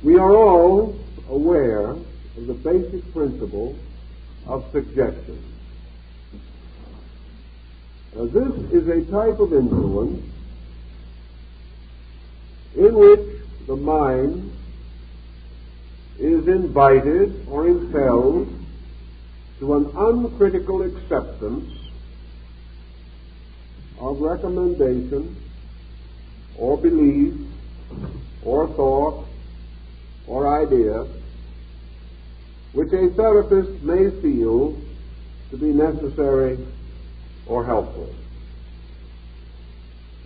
We are all aware of the basic principle of suggestion. This is a type of influence in which the mind is invited or impelled to an uncritical acceptance of recommendation or belief or thought or idea which a therapist may feel to be necessary or helpful.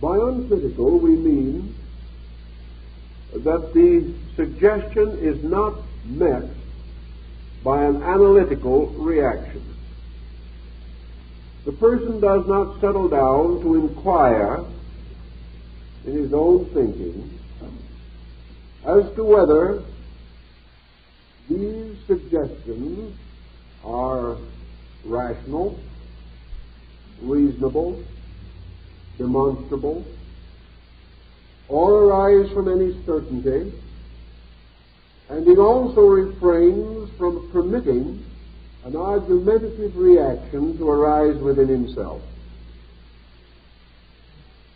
By uncritical we mean that the suggestion is not met by an analytical reaction. The person does not settle down to inquire in his own thinking as to whether these suggestions are rational, reasonable, demonstrable, or arise from any certainty, and he also refrains from permitting an argumentative reaction to arise within himself.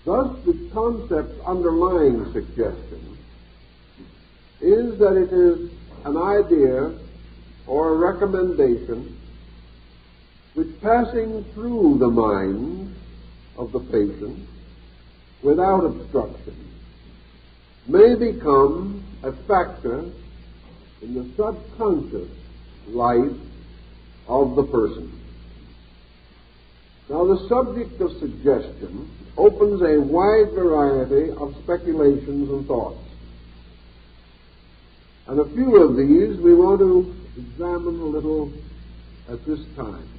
Thus, the concept underlying suggestion is that it is an idea or a recommendation which, passing through the mind of the patient without obstruction, may become a factor in the subconscious life of the person. Now, the subject of suggestion opens a wide variety of speculations and thoughts. And a few of these we want to examine a little at this time.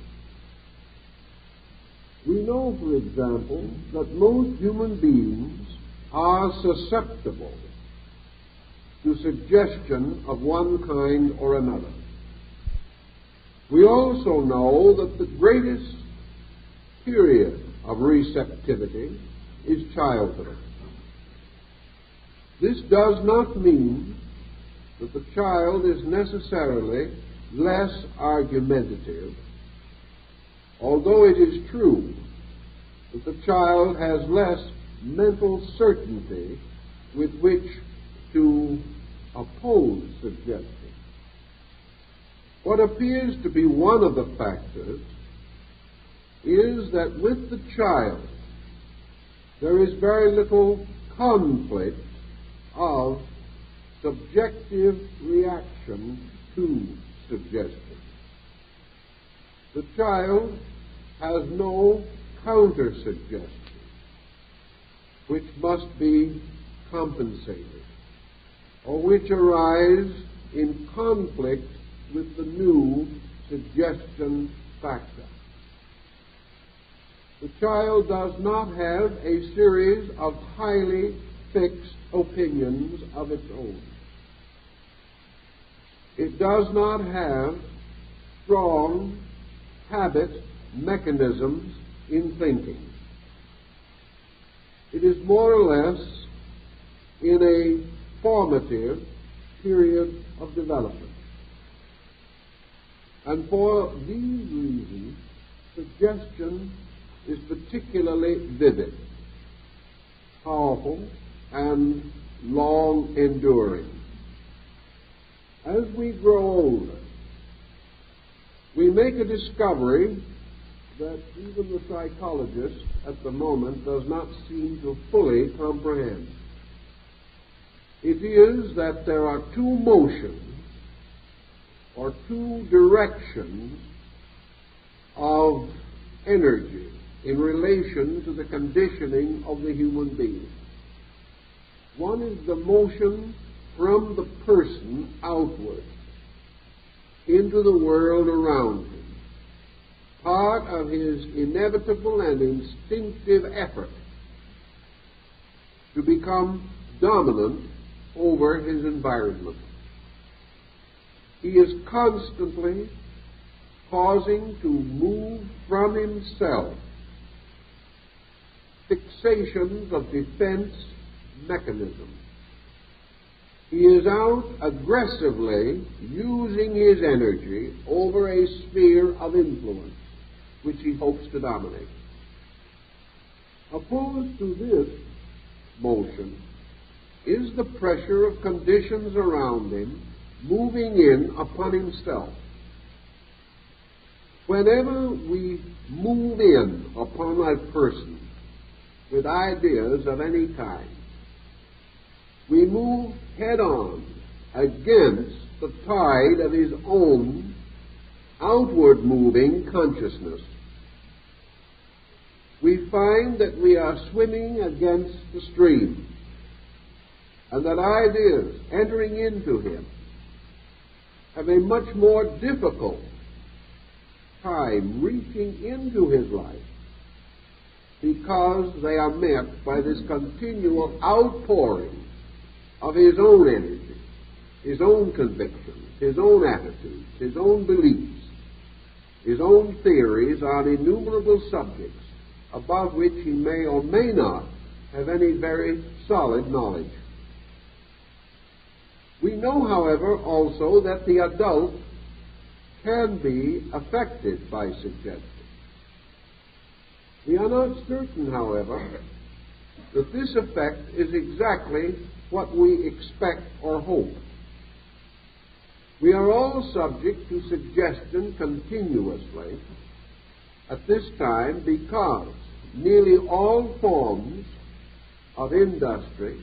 We know, for example, that most human beings are susceptible to suggestion of one kind or another. We also know that the greatest period of receptivity is childhood. This does not mean that the child is necessarily less argumentative, although it is true that the child has less mental certainty with which to oppose suggestion. What appears to be one of the factors is that with the child there is very little conflict of subjective reaction to suggestion. The child has no counter-suggestion which must be compensated, or which arise in conflict with the new suggestion factor. The child does not have a series of highly fixed opinions of its own. It does not have strong habit mechanisms in thinking. It is more or less in a formative period of development. And for these reasons, suggestion is particularly vivid, powerful, and long-enduring. As we grow older, we make a discovery that even the psychologist at the moment does not seem to fully comprehend. It is that there are two motions or two directions of energy in relation to the conditioning of the human being. One is the motion from the person outward into the world around him, part of his inevitable and instinctive effort to become dominant over his environment. He is constantly causing to move from himself fixations of defense mechanism. He is out aggressively using his energy over a sphere of influence which he hopes to dominate. Opposed to this motion is the pressure of conditions around him moving in upon himself. Whenever we move in upon a person with ideas of any kind, we move head-on against the tide of his own outward-moving consciousness. We find that we are swimming against the stream, and that ideas entering into him have a much more difficult time reaching into his life because they are met by this continual outpouring of his own energy, his own convictions, his own attitudes, his own beliefs, his own theories on innumerable subjects about which he may or may not have any very solid knowledge. We know, however, also that the adult can be affected by suggestion. We are not certain, however, that this effect is exactly what we expect or hope. We are all subject to suggestion continuously at this time because nearly all forms of industry,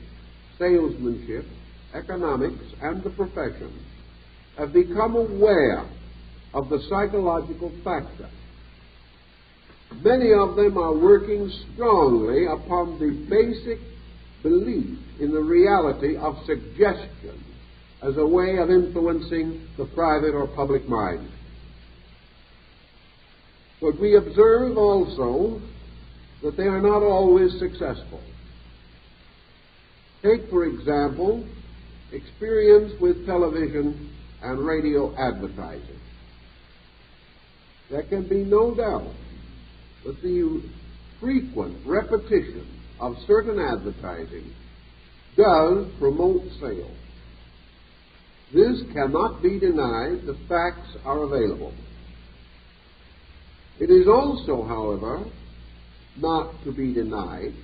salesmanship, economics, and the professions have become aware of the psychological factor. Many of them are working strongly upon the basic belief in the reality of suggestion as a way of influencing the private or public mind. But we observe also that they are not always successful. Take, for example, experience with television and radio advertising. There can be no doubt that the frequent repetition of certain advertising does promote sales. This cannot be denied. The facts are available. It is also, however, not to be denied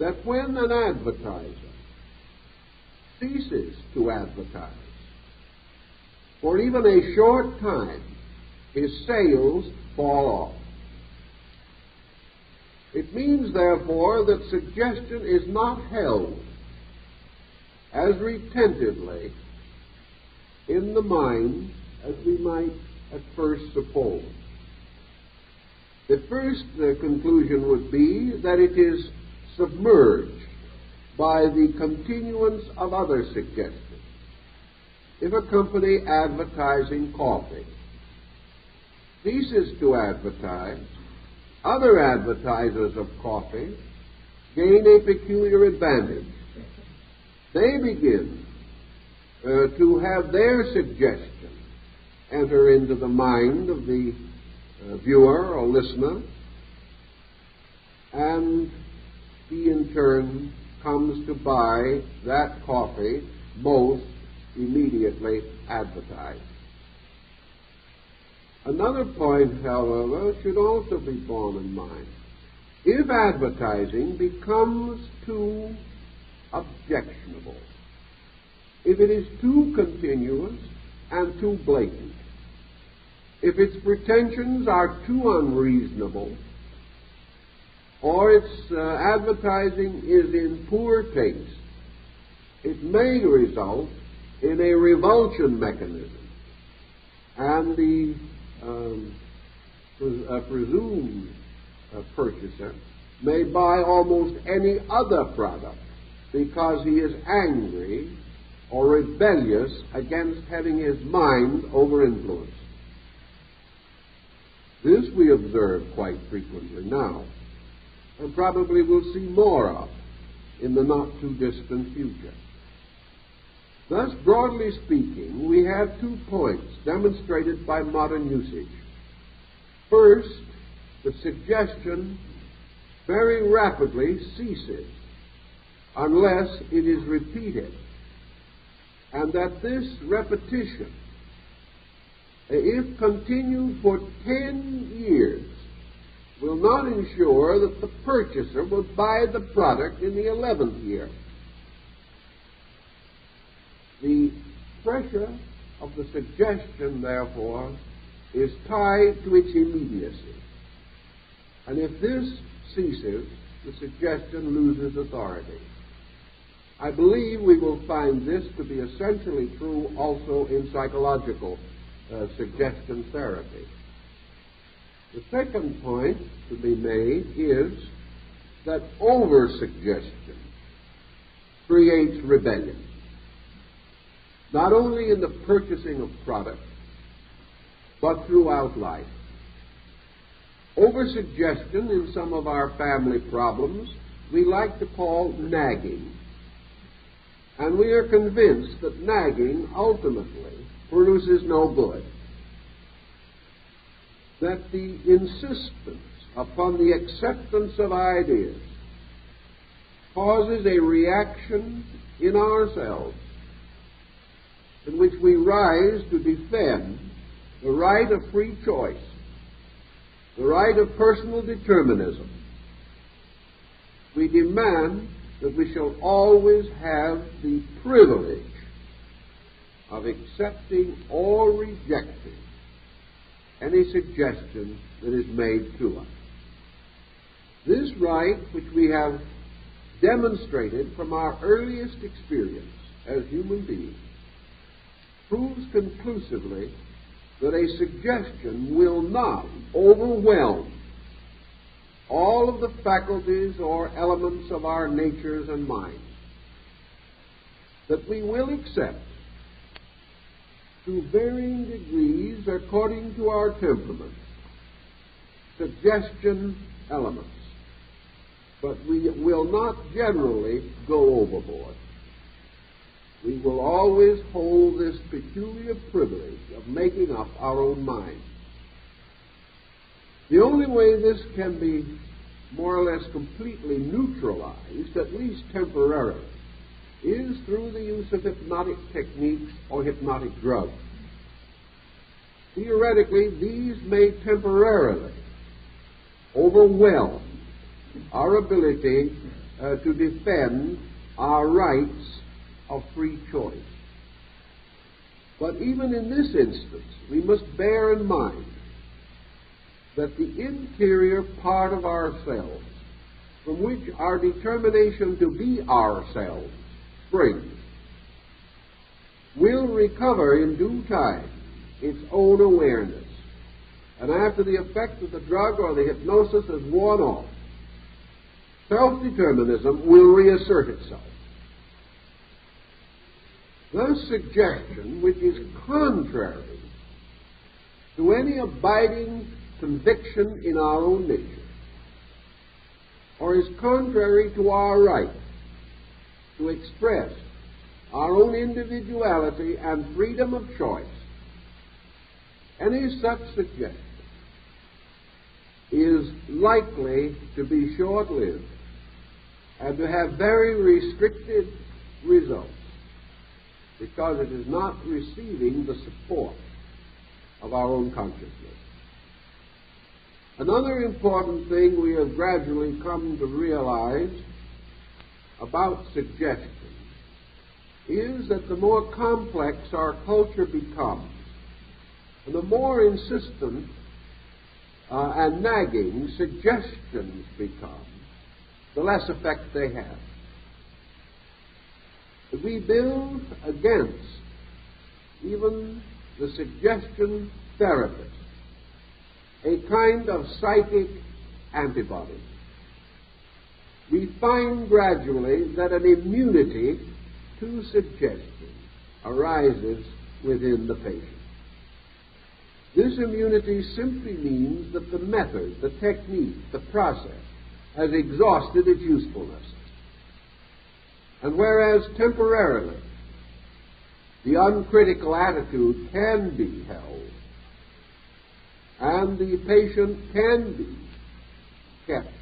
that when an advertiser ceases to advertise for even a short time, his sales fall off. It means, therefore, that suggestion is not held as retentively in the mind as we might at first suppose. The first conclusion would be that it is submerged by the continuance of other suggestions. If a company advertising coffee ceases to advertise, other advertisers of coffee gain a peculiar advantage. They begin to have their suggestion enter into the mind of the viewer or listener, and he in turn comes to buy that coffee most immediately advertised. Another point, however, should also be borne in mind. If advertising becomes too objectionable, if it is too continuous and too blatant, if its pretensions are too unreasonable, or its advertising is in poor taste, it may result in a revulsion mechanism, and the presumed purchaser may buy almost any other product because he is angry or rebellious against having his mind over-influenced. This we observe quite frequently now, and probably will see more of in the not-too-distant future. Thus, broadly speaking, we have 2 points demonstrated by modern usage. First, the suggestion very rapidly ceases unless it is repeated. and that this repetition, if continued for 10 years, will not ensure that the purchaser will buy the product in the 11th year. The pressure of the suggestion, therefore, is tied to its immediacy. And if this ceases, the suggestion loses authority. I believe we will find this to be essentially true also in psychological suggestion therapy. The second point to be made is that over-suggestion creates rebellion, not only in the purchasing of product, but throughout life. Over-suggestion in some of our family problems we like to call nagging. And we are convinced that nagging ultimately produces no good. That the insistence upon the acceptance of ideas causes a reaction in ourselves in which we rise to defend the right of free choice, the right of personal determinism. We demand that we shall always have the privilege of accepting or rejecting any suggestion that is made to us. This right, which we have demonstrated from our earliest experience as human beings, proves conclusively that a suggestion will not overwhelm all of the faculties or elements of our natures and minds. That we will accept, to varying degrees according to our temperament, suggestion elements. But we will not generally go overboard. We will always hold this peculiar privilege of making up our own mind. The only way this can be more or less completely neutralized, at least temporarily, is through the use of hypnotic techniques or hypnotic drugs. Theoretically, these may temporarily overwhelm our ability to defend our rights of free choice. But even in this instance, we must bear in mind that the interior part of ourselves, from which our determination to be ourselves springs, will recover in due time its own awareness. And after the effect of the drug or the hypnosis has worn off, self-determinism will reassert itself. Thus, suggestion, which is contrary to any abiding conviction in our own nature, or is contrary to our right to express our own individuality and freedom of choice, any such suggestion is likely to be short-lived and to have very restricted results, because it is not receiving the support of our own consciousness. Another important thing we have gradually come to realize about suggestion is that the more complex our culture becomes, and the more insistent and nagging suggestions become, the less effect they have. We build against even the suggestion therapist a kind of psychic antibody. We find gradually that an immunity to suggestion arises within the patient. This immunity simply means that the method, the technique, the process has exhausted its usefulness. And whereas temporarily the uncritical attitude can be held, and the patient can be kept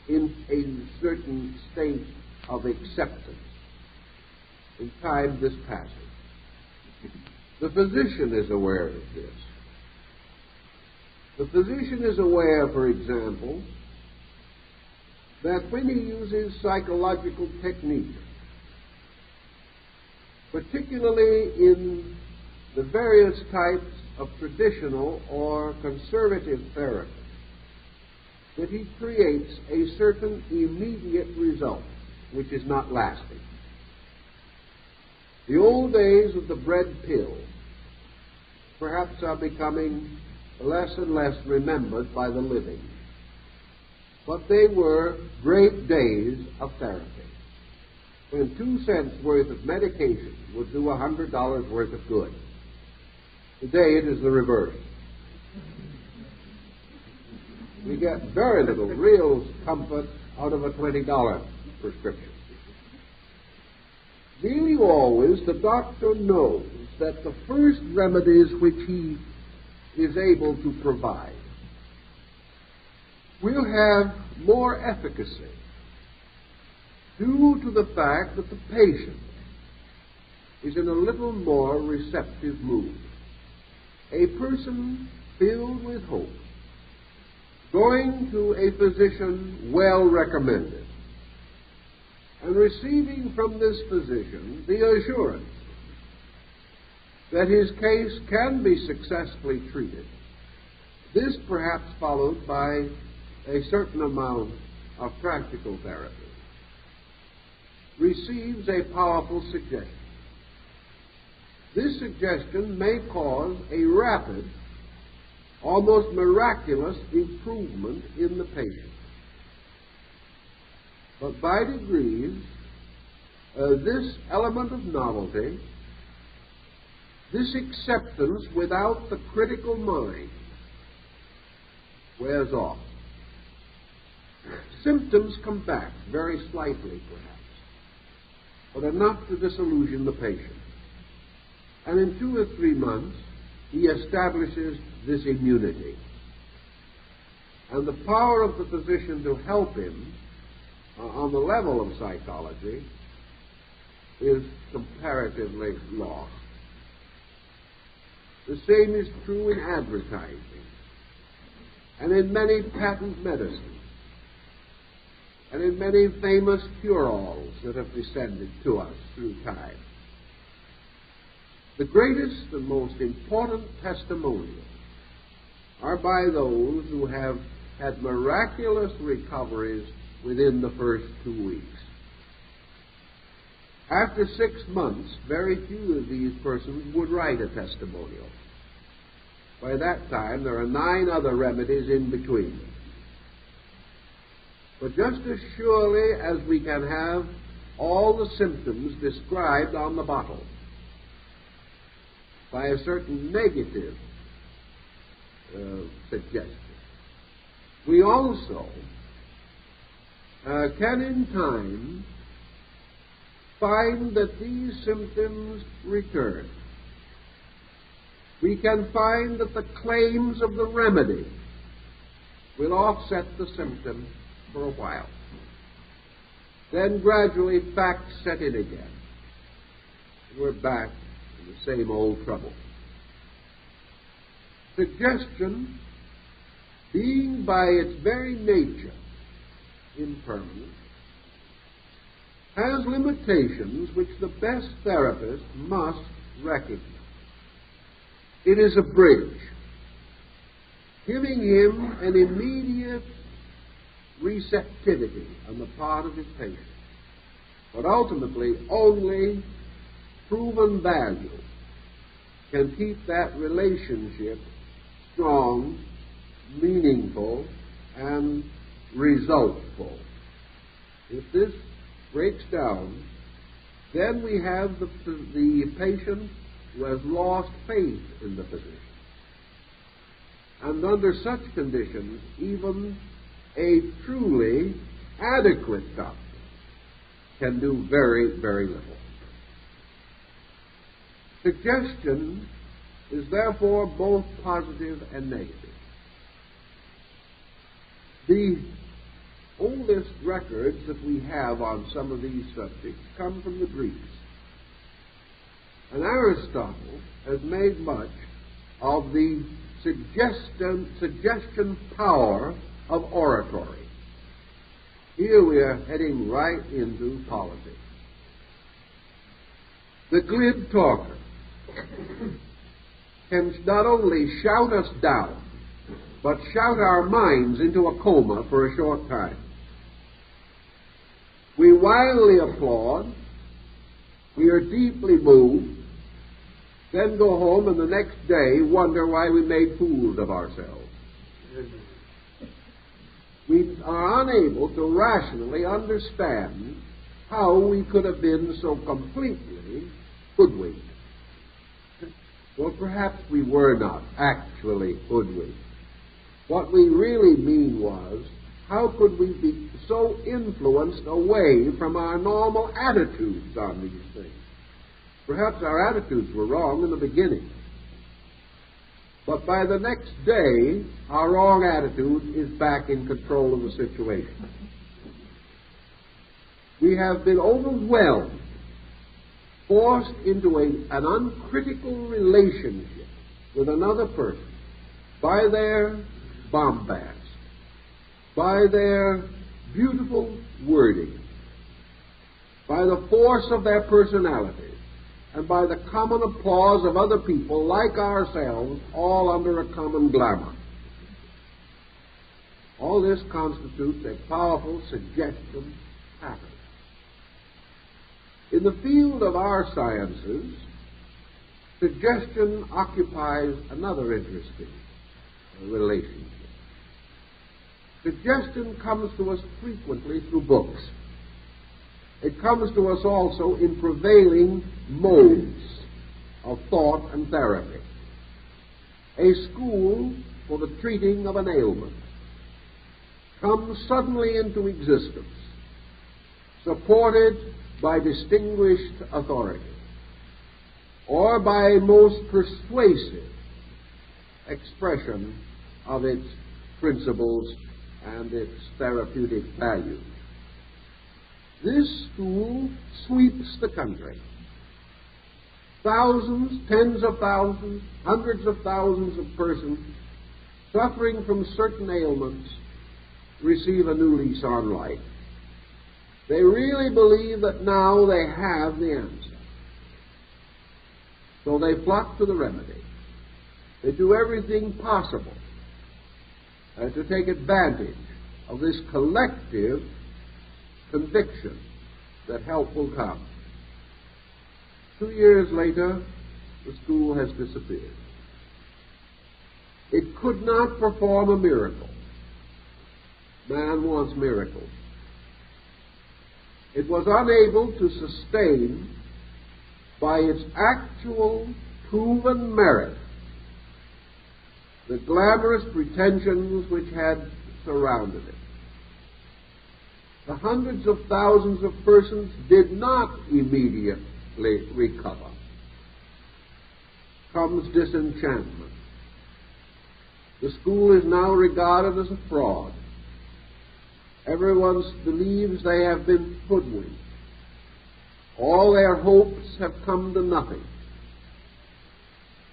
in a certain state of acceptance, in time this passes. The physician is aware of this. The physician is aware, for example, that when he uses psychological technique, particularly in the various types of traditional or conservative therapy, that he creates a certain immediate result, which is not lasting. The old days of the bread pill perhaps are becoming less and less remembered by the living, but they were great days of therapy, when 2 cents worth of medication would do $100 worth of good. Today it is the reverse. We get very little real comfort out of a $20 prescription. Nearly always the doctor knows that the first remedies which he is able to provide will have more efficacy due to the fact that the patient is in a little more receptive mood. A person filled with hope, going to a physician well recommended, and receiving from this physician the assurance that his case can be successfully treated. This perhaps followed by a certain amount of practical therapy, receives a powerful suggestion. This suggestion may cause a rapid, almost miraculous improvement in the patient. But by degrees, this element of novelty, this acceptance without the critical mind, wears off. Symptoms come back, very slightly perhaps, but enough to disillusion the patient. And in 2 or 3 months, he establishes this immunity. And the power of the physician to help him on the level of psychology is comparatively lost. The same is true in advertising and in many patent medicines and in many famous cure-alls that have descended to us through time. The greatest and most important testimonials are by those who have had miraculous recoveries within the first 2 weeks. After 6 months, very few of these persons would write a testimonial. By that time, there are 9 other remedies in between. But just as surely as we can have all the symptoms described on the bottle by a certain negative suggestion, we also can in time find that these symptoms return. We can find that the claims of the remedy will offset the symptom for a while. Then gradually facts set in again. We're back to the same old trouble. Suggestion, being by its very nature impermanent, has limitations which the best therapist must recognize. It is a bridge, giving him an immediate receptivity on the part of his patient, but ultimately only proven value can keep that relationship strong, meaningful, and resultful. If this breaks down, then we have the patient who has lost faith in the physician. And under such conditions, even a truly adequate doctor can do very, very little. Suggestion is therefore both positive and negative. The oldest records that we have on some of these subjects come from the Greeks. And Aristotle has made much of the suggestion power of oratory. Here we are heading right into politics. The glib talker can not only shout us down, but shout our minds into a coma for a short time. We wildly applaud, we are deeply moved, then go home and the next day wonder why we made fools of ourselves. We are unable to rationally understand how we could have been so completely hoodwinked. Well, perhaps we were not actually hoodwinked. What we really mean was, how could we be so influenced away from our normal attitudes on these things? Perhaps our attitudes were wrong in the beginning. But by the next day, our wrong attitude is back in control of the situation. We have been overwhelmed, forced into an uncritical relationship with another person by their bombast, by their beautiful wording, by the force of their personality, and by the common applause of other people like ourselves, all under a common glamour. All this constitutes a powerful suggestion pattern. In the field of our sciences, suggestion occupies another interesting relationship. Suggestion comes to us frequently through books. It comes to us also in prevailing modes of thought and therapy. A school for the treating of an ailment comes suddenly into existence, supported by distinguished authority, or by a most persuasive expression of its principles and its therapeutic value. This school sweeps the country. Thousands, tens of thousands, hundreds of thousands of persons suffering from certain ailments receive a new lease on life. They really believe that now they have the answer. So they flock to the remedy. They do everything possible to take advantage of this collective conviction that help will come. 2 years later, the school has disappeared. It could not perform a miracle. Man wants miracles. It was unable to sustain, by its actual proven merit, the glamorous pretensions which had surrounded it. The hundreds of thousands of persons did not immediately recover. Comes disenchantment. The school is now regarded as a fraud. Everyone believes they have been hoodwinked. All their hopes have come to nothing.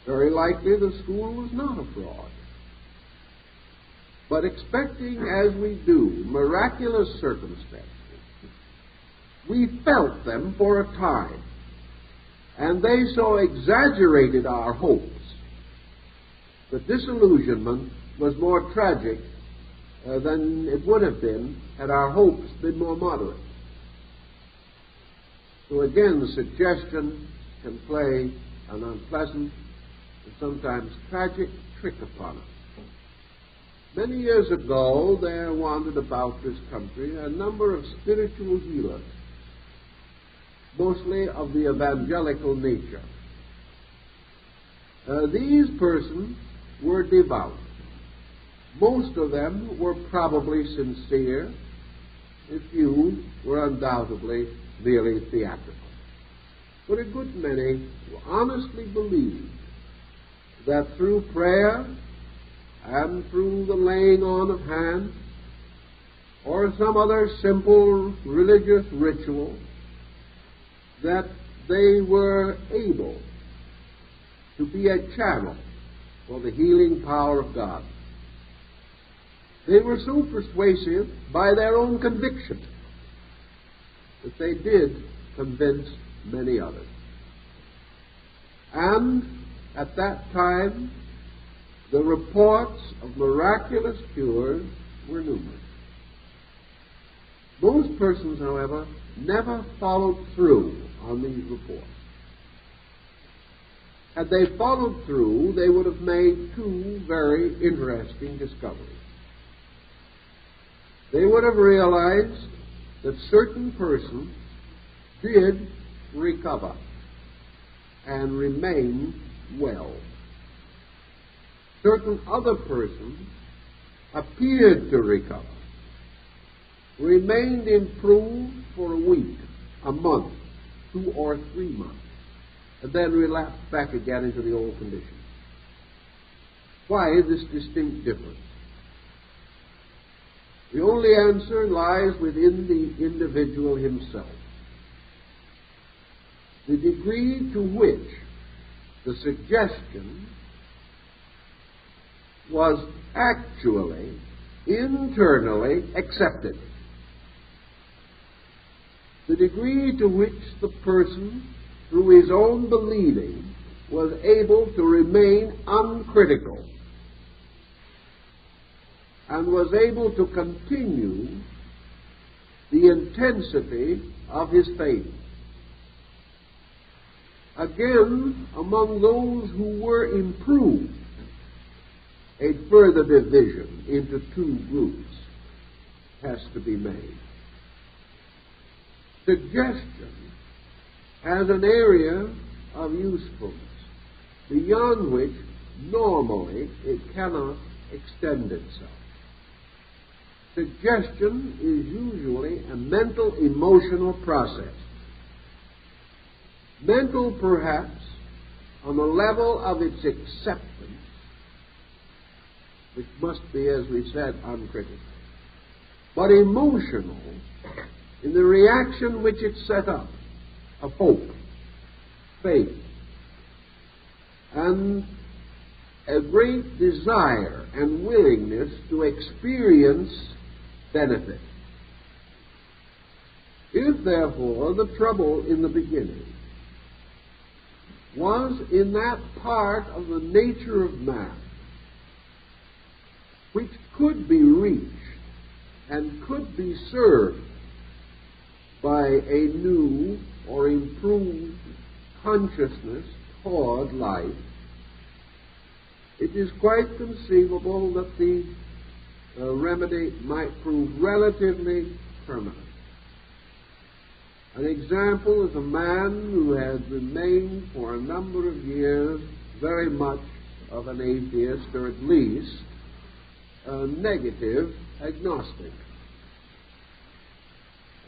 Very likely the school was not a fraud. But expecting, as we do, miraculous circumstances, we felt them for a time, and they so exaggerated our hopes that disillusionment was more tragic than it would have been had our hopes been more moderate. So again, the suggestion can play an unpleasant and sometimes tragic trick upon us. Many years ago, there wandered about this country a number of spiritual healers, mostly of the evangelical nature. These persons were devout. Most of them were probably sincere. A few were undoubtedly merely theatrical. But a good many honestly believed that through prayer and through the laying on of hands or some other simple religious ritual, that they were able to be a channel for the healing power of God. They were so persuasive by their own conviction that they did convince many others. And at that time, the reports of miraculous cures were numerous. Most persons, however, never followed through on these reports. Had they followed through, they would have made two very interesting discoveries. They would have realized that certain persons did recover and remain well. Certain other persons appeared to recover, remained improved for a week, a month, 2 or 3 months, and then relapsed back again into the old condition. Why this distinct difference? The only answer lies within the individual himself. The degree to which the suggestion was actually, internally accepted. The degree to which the person, through his own believing, was able to remain uncritical and was able to continue the intensity of his faith. Again, among those who were improved, a further division into two groups has to be made. Suggestion has an area of usefulness beyond which normally it cannot extend itself. Suggestion is usually a mental, emotional process. Mental, perhaps, on the level of its acceptance, which must be, as we said, uncritical, but emotional in the reaction which it set up of hope, faith, and a great desire and willingness to experience benefit. If, therefore, the trouble in the beginning was in that part of the nature of man which could be reached and could be served by a new or improved consciousness toward life, it is quite conceivable that the remedy might prove relatively permanent. An example is a man who has remained for a number of years very much of an atheist, or at least a negative agnostic.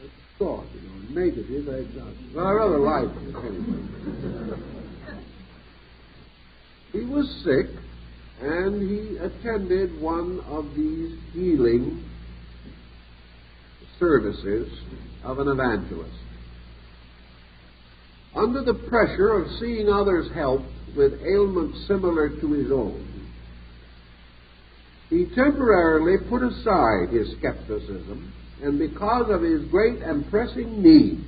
That's a thought, negative agnostic. Well, I rather like it anyway. He was sick, and he attended one of these healing services of an evangelist. Under the pressure of seeing others helped with ailments similar to his own, he temporarily put aside his skepticism, and because of his great and pressing need,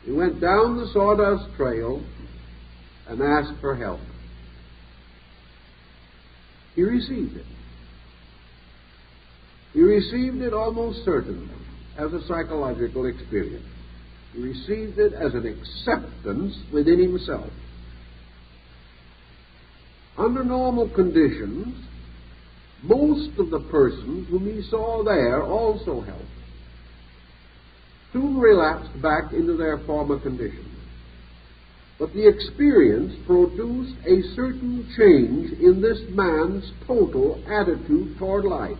he went down the sawdust trail and asked for help. He received it. He received it almost certainly as a psychological experience. He received it as an acceptance within himself. Under normal conditions, most of the persons whom he saw there also helped, soon relapsed back into their former condition. But the experience produced a certain change in this man's total attitude toward life.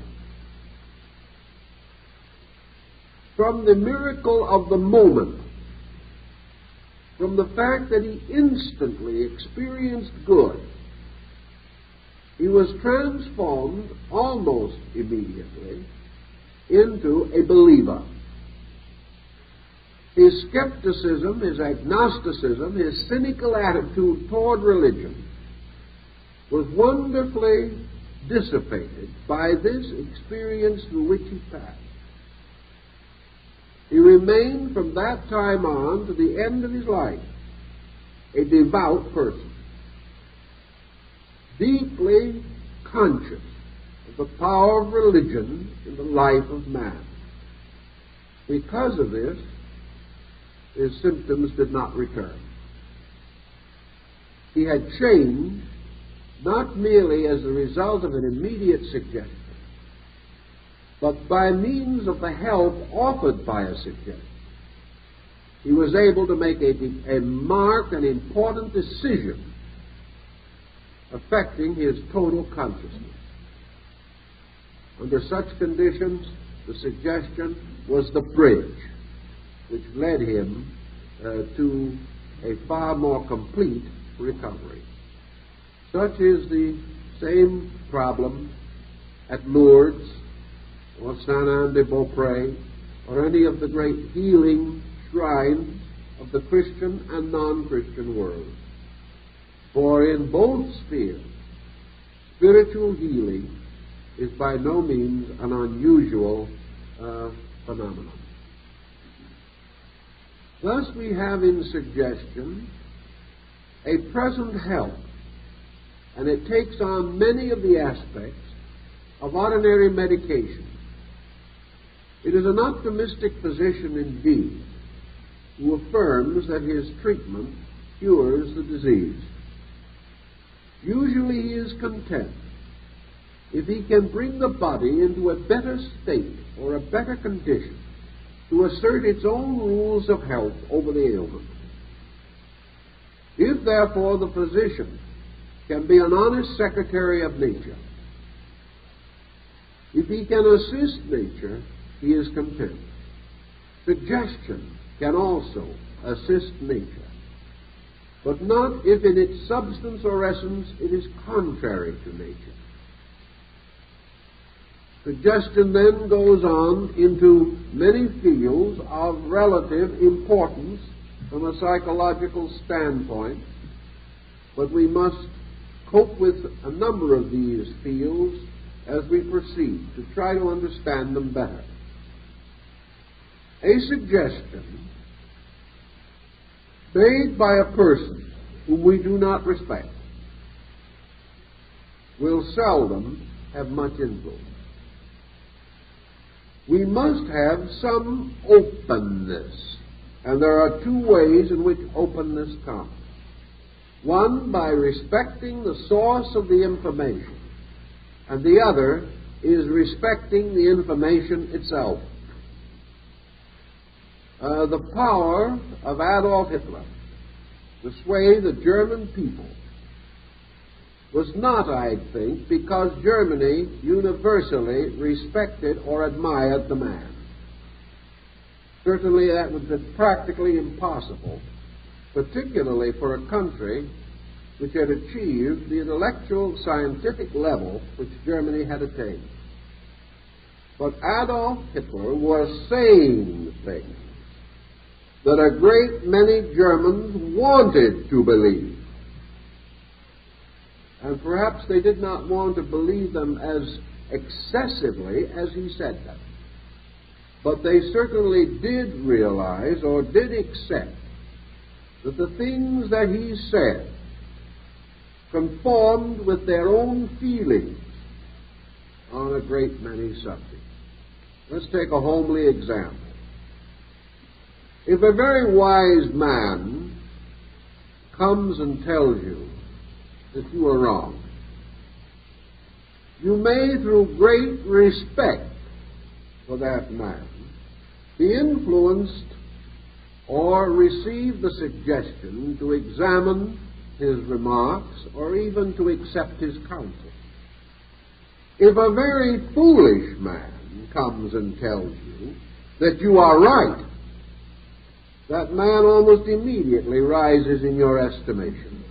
From the miracle of the moment, from the fact that he instantly experienced good, he was transformed almost immediately into a believer. His skepticism, his agnosticism, his cynical attitude toward religion was wonderfully dissipated by this experience through which he passed. He remained from that time on to the end of his life a devout person, deeply conscious of the power of religion in the life of man. Because of this, his symptoms did not return. He had changed not merely as a result of an immediate suggestion, but by means of the help offered by a suggestion. He was able to make a marked and important decision affecting his total consciousness. Under such conditions, the suggestion was the bridge which led him to a far more complete recovery. Such is the same problem at Lourdes or Saint-Anne-de-Beaupré or any of the great healing shrines of the Christian and non-Christian world. For in both spheres, spiritual healing is by no means an unusual phenomenon. Thus we have in suggestion a present help, and it takes on many of the aspects of ordinary medication. It is an optimistic physician indeed who affirms that his treatment cures the disease. Usually he is content if he can bring the body into a better state or a better condition to assert its own rules of health over the ailment. If, therefore, the physician can be an honest secretary of nature, if he can assist nature, he is content. Suggestion can also assist nature, but not if in its substance or essence it is contrary to nature. Suggestion then goes on into many fields of relative importance from a psychological standpoint, but we must cope with a number of these fields as we proceed to try to understand them better. A suggestion made by a person whom we do not respect will seldom have much influence. We must have some openness, and there are two ways in which openness comes. One, by respecting the source of the information, and the other is respecting the information itself. The power of Adolf Hitler to sway the German people was not, I think, because Germany universally respected or admired the man. Certainly that would be practically impossible, particularly for a country which had achieved the intellectual scientific level which Germany had attained. But Adolf Hitler was saying things that a great many Germans wanted to believe. And perhaps they did not want to believe them as excessively as he said them. But they certainly did realize or did accept that the things that he said conformed with their own feelings on a great many subjects. Let's take a homely example. If a very wise man comes and tells you that you are wrong, you may, through great respect for that man, be influenced or receive the suggestion to examine his remarks or even to accept his counsel. If a very foolish man comes and tells you that you are right, that man almost immediately rises in your estimation.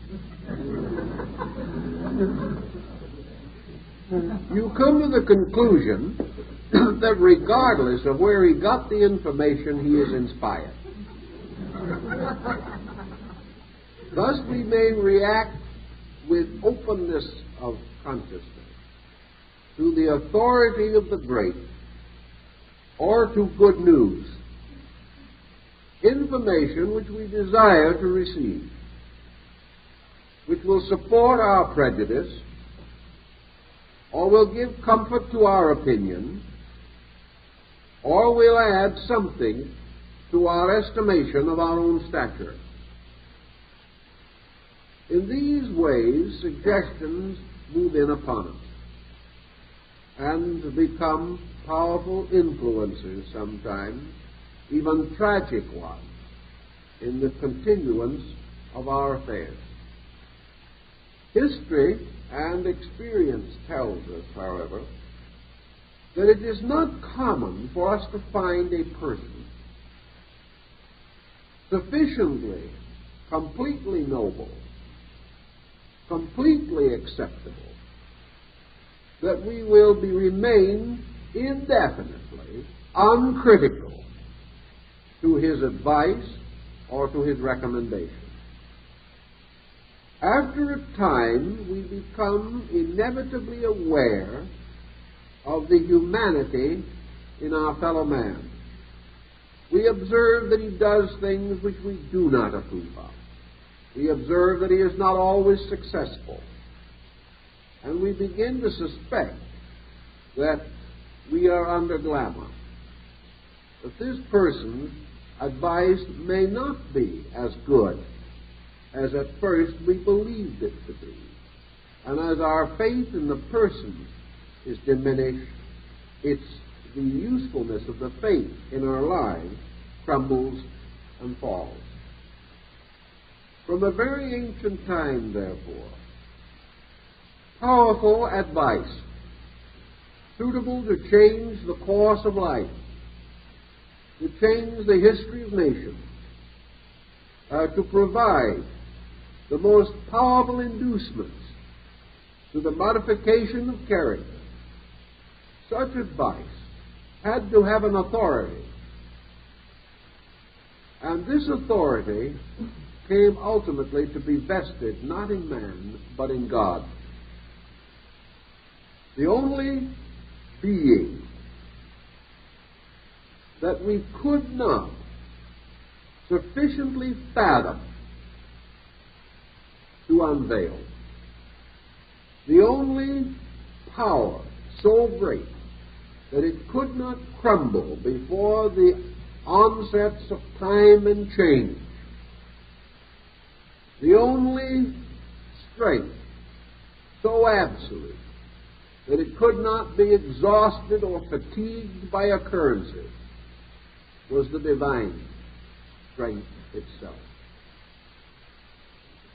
You come to the conclusion that regardless of where he got the information, he is inspired. Thus we may react with openness of consciousness to the authority of the great or to good news, information which we desire to receive, which will support our prejudice or will give comfort to our opinion or will add something to our estimation of our own stature. In these ways, suggestions move in upon us and become powerful influences sometimes, even tragic ones, in the continuance of our affairs. History and experience tells us, however, that it is not common for us to find a person sufficiently, completely noble, completely acceptable, that we will remain indefinitely uncritical to his advice or to his recommendation. After a time, we become inevitably aware of the humanity in our fellow man. We observe that he does things which we do not approve of. We observe that he is not always successful. And we begin to suspect that we are under glamour, that this person's advice may not be as good as at first we believed it to be. And as our faith in the person is diminished, the usefulness of the faith in our lives crumbles and falls. From a very ancient time, therefore, powerful advice, suitable to change the course of life, to change the history of nations, to provide the most powerful inducements to the modification of character, such advice had to have an authority. And this authority came ultimately to be vested not in man, but in God. The only being that we could not sufficiently fathom to unveil, the only power so great that it could not crumble before the onsets of time and change, the only strength so absolute that it could not be exhausted or fatigued by occurrences, was the divine strength itself.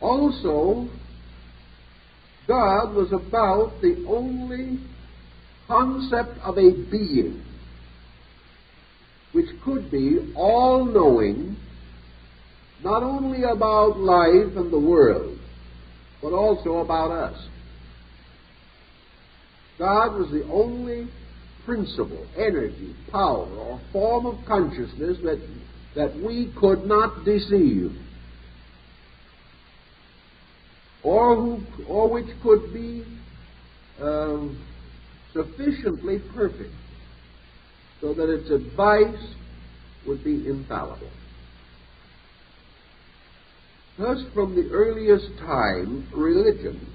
Also, God was about the only concept of a being which could be all-knowing, not only about life and the world, but also about us. God was the only principle, energy, power, or form of consciousness that we could not deceive, or which could be sufficiently perfect so that its advice would be infallible. Thus, from the earliest time, religion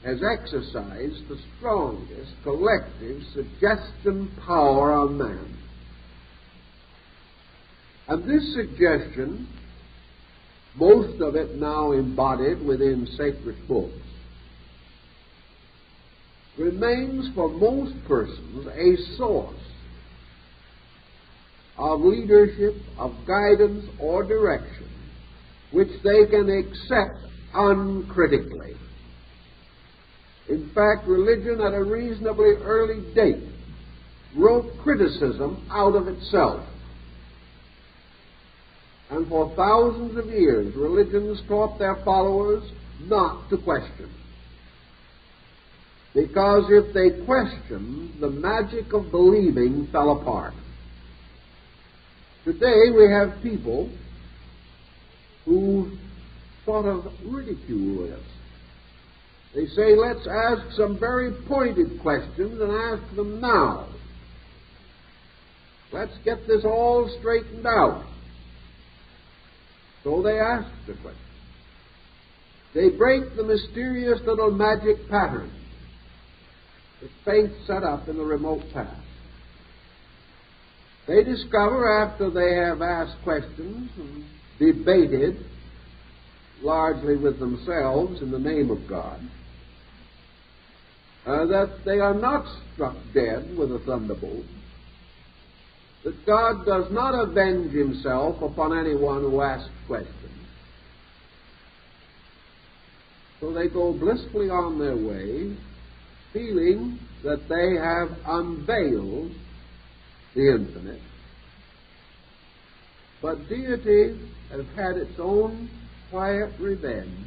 has exercised the strongest collective suggestion power on man. And this suggestion, most of it now embodied within sacred books, remains for most persons a source of leadership, of guidance, or direction, which they can accept uncritically. In fact, religion at a reasonably early date wrote criticism out of itself. And for thousands of years, religions taught their followers not to question. Because if they questioned, the magic of believing fell apart. Today we have people who sort of ridicule this. They say, let's ask some very pointed questions and ask them now. Let's get this all straightened out. So they ask the question. They break the mysterious little magic pattern that faith set up in the remote past. They discover, after they have asked questions and debated, largely with themselves in the name of God, that they are not struck dead with a thunderbolt, that God does not avenge himself upon anyone who asks questions. So they go blissfully on their way, feeling that they have unveiled the infinite. But deity has had its own quiet revenge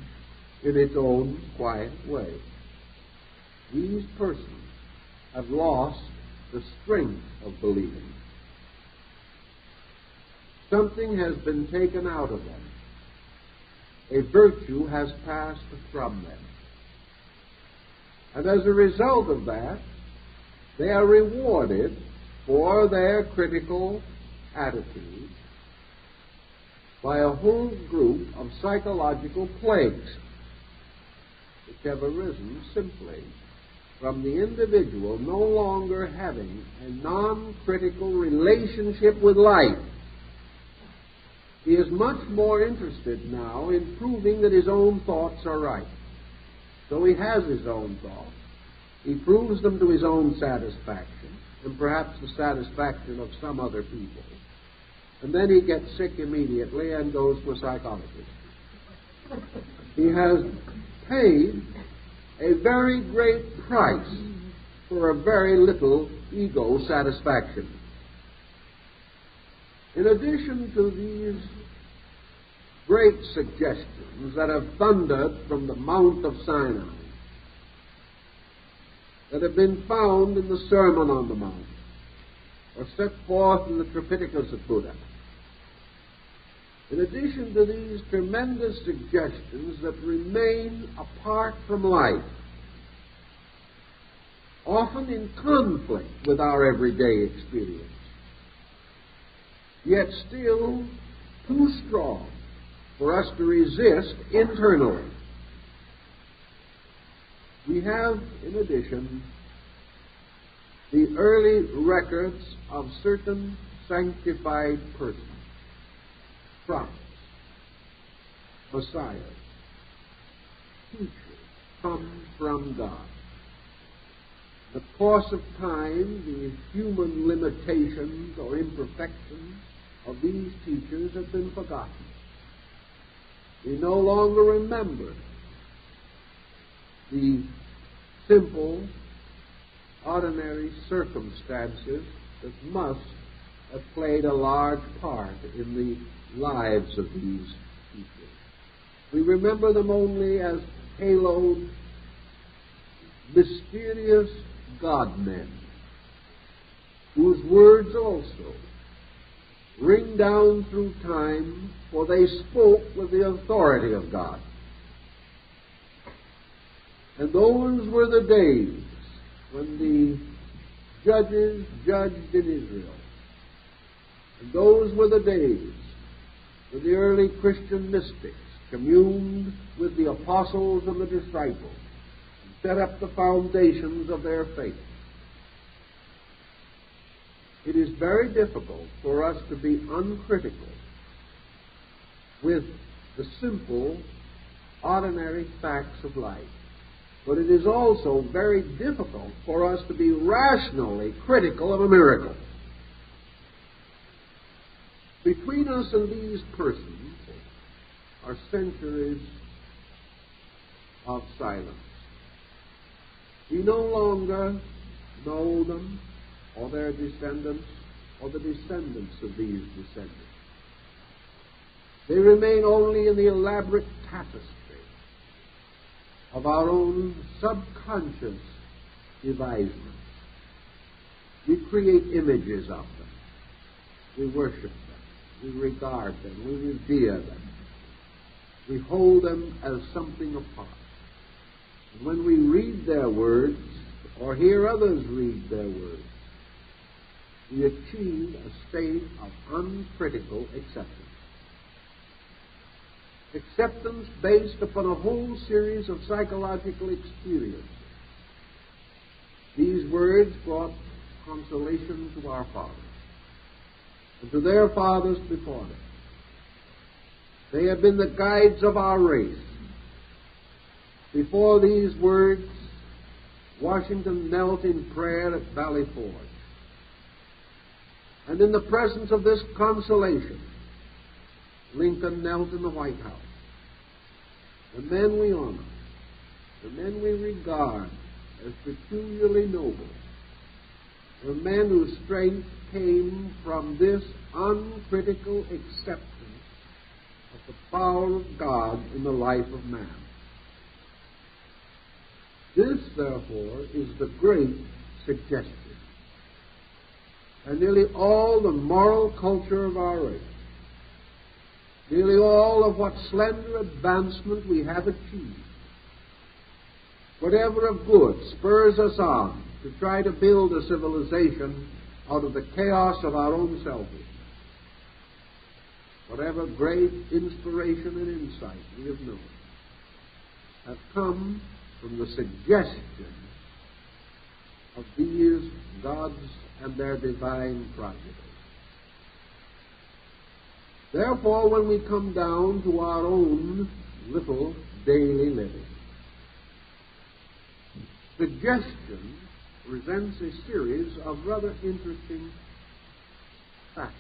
in its own quiet way. These persons have lost the strength of believing. Something has been taken out of them. A virtue has passed from them. And as a result of that, they are rewarded for their critical attitude by a whole group of psychological plagues which have arisen simply from the individual no longer having a non-critical relationship with life. He is much more interested now in proving that his own thoughts are right. So he has his own thoughts. He proves them to his own satisfaction, and perhaps the satisfaction of some other people. And then he gets sick immediately and goes to a psychologist. He has paid a very great price for a very little ego satisfaction. In addition to these great suggestions that have thundered from the Mount of Sinai, that have been found in the Sermon on the Mount, or set forth in the Tripitakas of Buddha, in addition to these tremendous suggestions that remain apart from life, often in conflict with our everyday experience, yet still too strong for us to resist internally, we have, in addition, the early records of certain sanctified persons, prophets, messiahs, teachers, come from God. In the course of time, the human limitations or imperfections of these teachers have been forgotten. We no longer remember the simple, ordinary circumstances that must have played a large part in the lives of these people. We remember them only as haloed, mysterious God-men, whose words also ring down through time, for they spoke with the authority of God. And those were the days when the judges judged in Israel. And those were the days when the early Christian mystics communed with the apostles and the disciples and set up the foundations of their faith. It is very difficult for us to be uncritical with the simple, ordinary facts of life. But it is also very difficult for us to be rationally critical of a miracle. Between us and these persons are centuries of silence. We no longer know them, or their descendants, or the descendants of these descendants. They remain only in the elaborate tapestry of our own subconscious devisement. We create images of them. We worship them. We regard them. We revere them. We hold them as something apart. And when we read their words, or hear others read their words, we achieve a state of uncritical acceptance. Acceptance based upon a whole series of psychological experiences. These words brought consolation to our fathers and to their fathers before them. They have been the guides of our race. Before these words, Washington knelt in prayer at Valley Forge. And in the presence of this consolation, Lincoln knelt in the White House. The men we honor, the men we regard as peculiarly noble, were men whose strength came from this uncritical acceptance of the power of God in the life of man. This, therefore, is the great suggestion. And nearly all the moral culture of our race, nearly all of what slender advancement we have achieved, whatever of good spurs us on to try to build a civilization out of the chaos of our own selfishness, whatever great inspiration and insight we have known, have come from the suggestion of these gods and their divine providence. Therefore, when we come down to our own little daily living, suggestion presents a series of rather interesting facts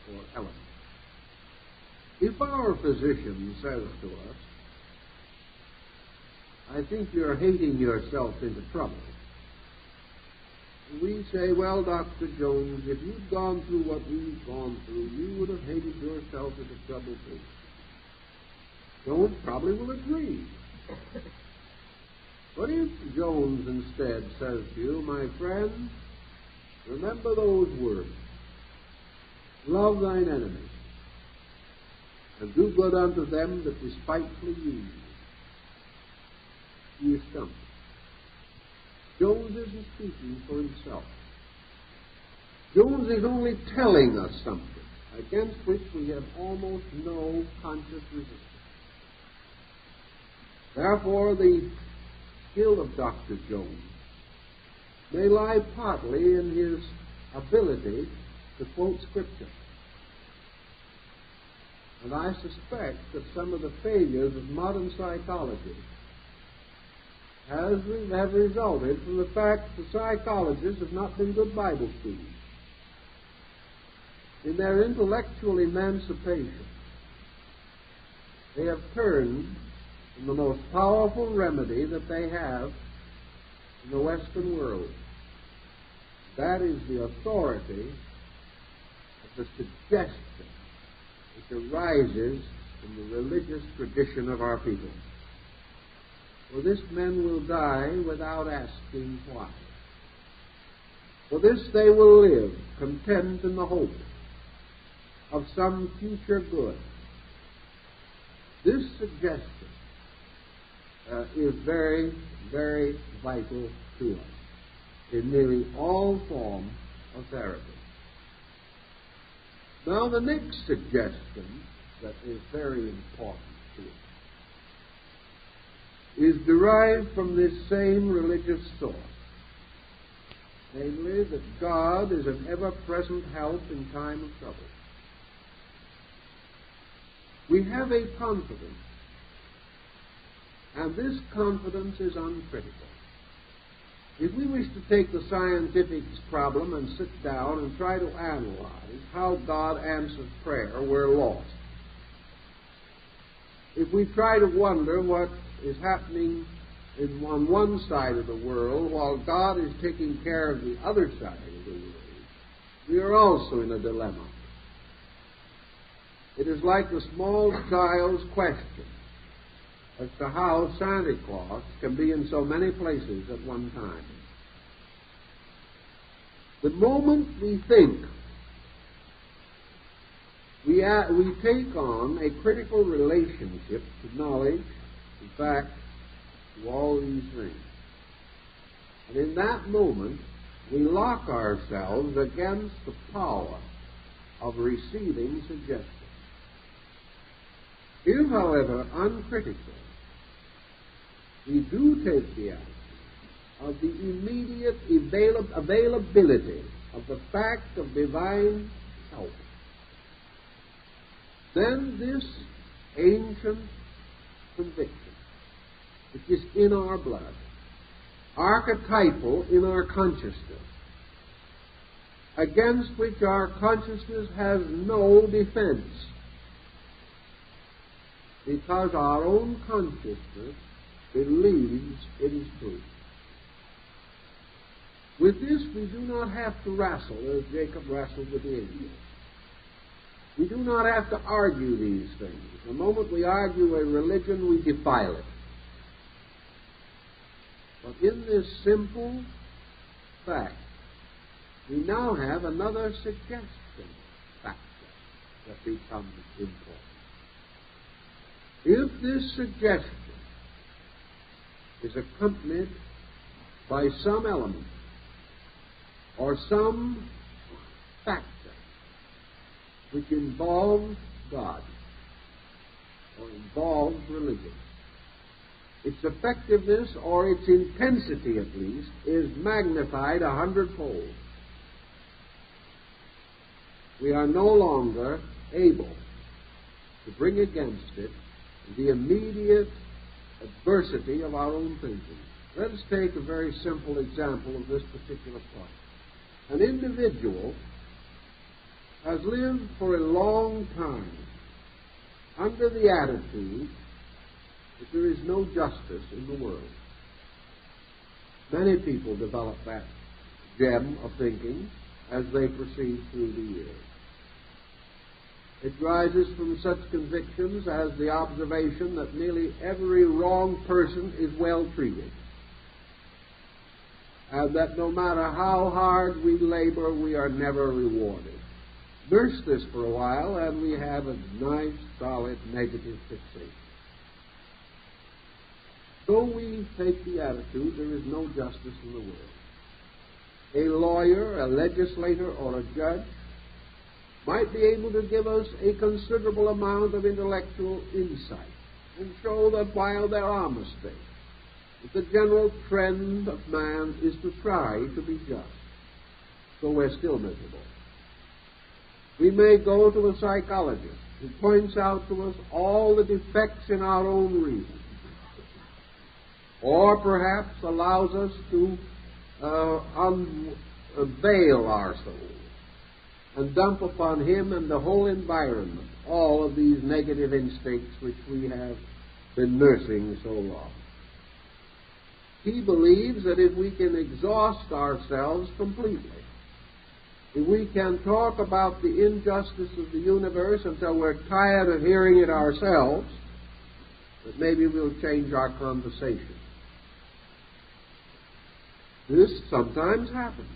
or elements. If our physician says to us, "I think you're hating yourself into trouble," we say, "Well, Dr. Jones, if you'd gone through what we've gone through, you would have hated yourself into trouble too." Jones probably will agree. But if Jones instead says to you, "My friend, remember those words, love thine enemies, and do good unto them that despitefully use you," he is stumped. Jones isn't speaking for himself. Jones is only telling us something against which we have almost no conscious resistance. Therefore, the skill of Dr. Jones may lie partly in his ability to quote Scripture. And I suspect that some of the failures of modern psychology have resulted from the fact that psychologists have not been good Bible students. In their intellectual emancipation, they have turned from the most powerful remedy that they have in the Western world. That is the authority of the suggestion which arises from the religious tradition of our people. For this men will die without asking why. For this they will live, content in the hope of some future good. This suggestion is very, very vital to us in nearly all forms of therapy. Now, the next suggestion that is very important to us is derived from this same religious source, namely that God is an ever-present help in time of trouble. We have a confidence, and this confidence is uncritical. If we wish to take the scientific problem and sit down and try to analyze how God answers prayer, we're lost. If we try to wonder what is happening on one side of the world while God is taking care of the other side of the world, we are also in a dilemma. It is like the small child's question as to how Santa Claus can be in so many places at one time. The moment we think we take on a critical relationship to knowledge, to fact, to all these things. And in that moment, we lock ourselves against the power of receiving suggestions. If, however, uncritical, we do take the attitude of the immediate availability of the fact of divine help, then this ancient conviction, which is in our blood, archetypal in our consciousness, against which our consciousness has no defense, because our own consciousness believes it is true. With this, we do not have to wrestle as Jacob wrestled with the angel. We do not have to argue these things. The moment we argue a religion, we defile it. But in this simple fact, we now have another suggestion factor that becomes important. If this suggestion is accompanied by some element or some factor which involves God or involves religion, its effectiveness, or its intensity at least, is magnified 100-fold. We are no longer able to bring against it the immediate adversity of our own thinking. Let us take a very simple example of this particular point. An individual has lived for a long time under the attitude that there is no justice in the world. Many people develop that gem of thinking as they proceed through the years. It rises from such convictions as the observation that nearly every wrong person is well treated, and that no matter how hard we labor, we are never rewarded. Nurse this for a while, and we have a nice, solid, negative fixation. So we take the attitude there is no justice in the world. A lawyer, a legislator, or a judge might be able to give us a considerable amount of intellectual insight and show that while there are mistakes, the general trend of man is to try to be just. So we're still miserable. We may go to a psychologist who points out to us all the defects in our own reason, or perhaps allows us to unveil our souls and dump upon him and the whole environment all of these negative instincts which we have been nursing so long. He believes that if we can exhaust ourselves completely, if we can talk about the injustice of the universe until we're tired of hearing it ourselves, that maybe we'll change our conversation. This sometimes happens.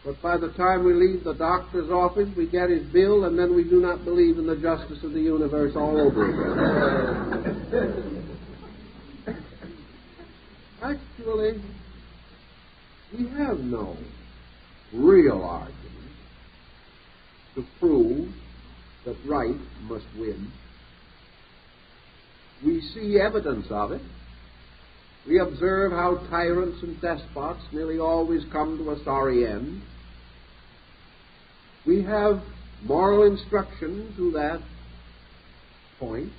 But by the time we leave the doctor's office, we get his bill, and then we do not believe in the justice of the universe all over again. Actually, we have no real argument to prove that right must win. We see evidence of it. We observe how tyrants and despots nearly always come to a sorry end. We have moral instruction to that point.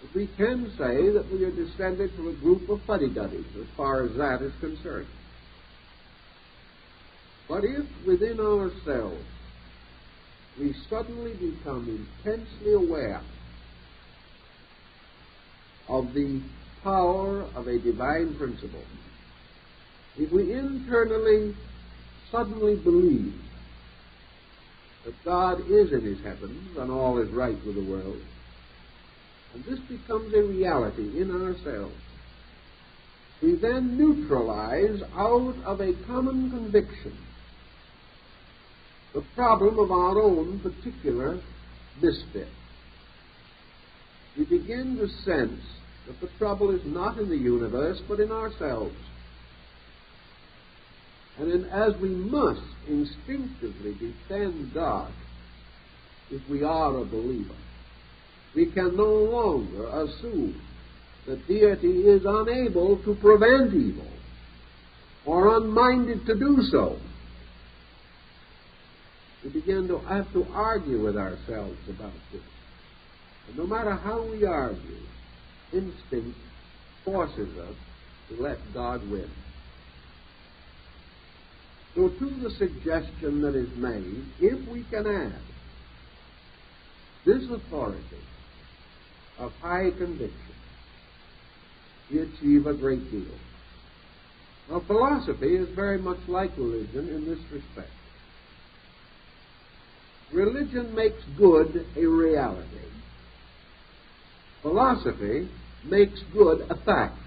But we can say that we are descended from a group of fuddy-duddies as far as that is concerned. But if within ourselves we suddenly become intensely aware of the power of a divine principle, if we internally suddenly believe that God is in his heavens and all is right with the world, and this becomes a reality in ourselves, we then neutralize out of a common conviction the problem of our own particular misfit. We begin to sense that the trouble is not in the universe, but in ourselves. And as we must instinctively defend God if we are a believer, we can no longer assume that deity is unable to prevent evil or unminded to do so. We begin to have to argue with ourselves about this. And no matter how we argue, instinct forces us to let God win. So to the suggestion that is made, if we can add this authority of high conviction, we achieve a great deal. Now, philosophy is very much like religion in this respect. Religion makes good a reality. Philosophy makes good a fact.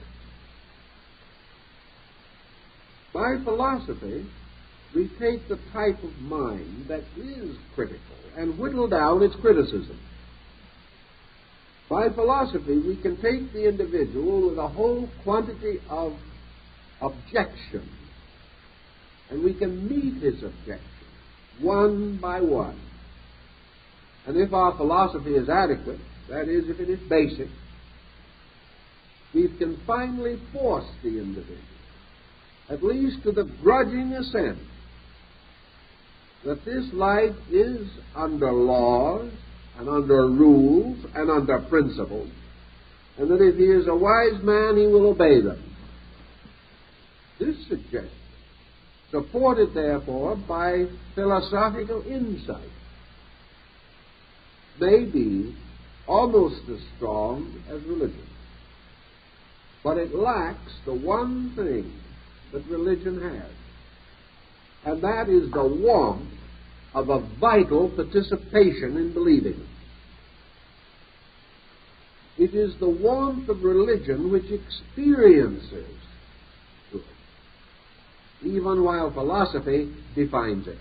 By philosophy, we take the type of mind that is critical and whittle down its criticism. By philosophy, we can take the individual with a whole quantity of objections, and we can meet his objections one by one. And if our philosophy is adequate, that is, if it is basic, we can finally force the individual, at least to the grudging assent, that this life is under laws and under rules and under principles, and that if he is a wise man, he will obey them. This suggestion, supported therefore by philosophical insight, may be almost as strong as religion. But it lacks the one thing that religion has, and that is the warmth of a vital participation in believing. It is the warmth of religion which experiences truth, even while philosophy defines it.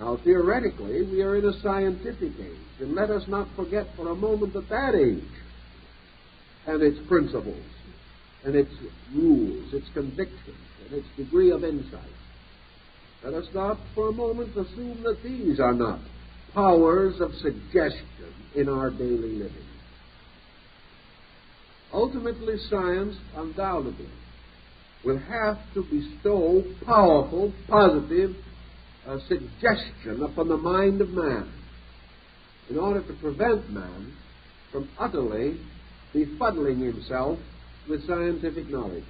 Now, theoretically, we are in a scientific age, and let us not forget for a moment that age and its principles and its rules, its convictions, and its degree of insight. Let us not for a moment assume that these are not powers of suggestion in our daily living. Ultimately, science undoubtedly will have to bestow powerful, positive suggestion upon the mind of man in order to prevent man from utterly befuddling himself with scientific knowledge.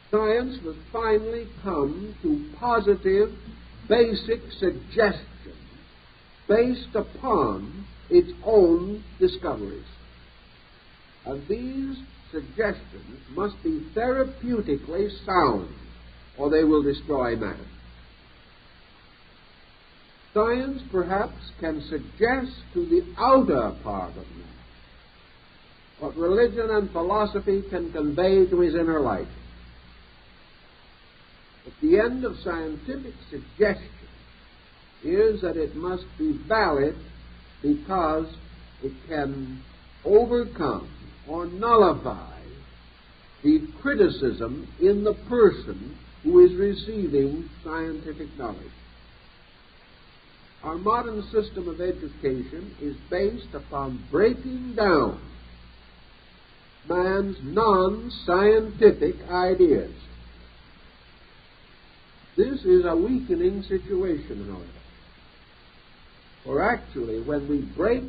Science must finally come to positive, basic suggestions based upon its own discoveries. And these suggestions must be therapeutically sound, or they will destroy man. Science perhaps can suggest to the outer part of man what religion and philosophy can convey to his inner life. But the end of scientific suggestion is that it must be valid because it can overcome or nullify the criticism in the person who is receiving scientific knowledge. Our modern system of education is based upon breaking down man's non-scientific ideas. This is a weakening situation, however. For actually, when we break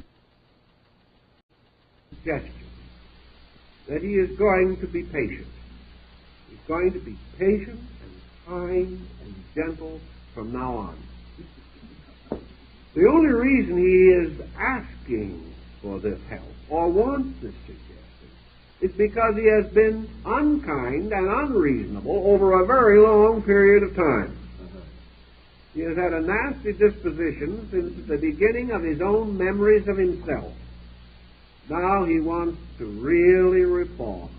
suggestion that he is going to be patient, he's going to be patient and kind and gentle from now on. The only reason he is asking for this help or wants this suggestion is because he has been unkind and unreasonable over a very long period of time. He has had a nasty disposition since the beginning of his own memories of himself. Now he wants to really reform.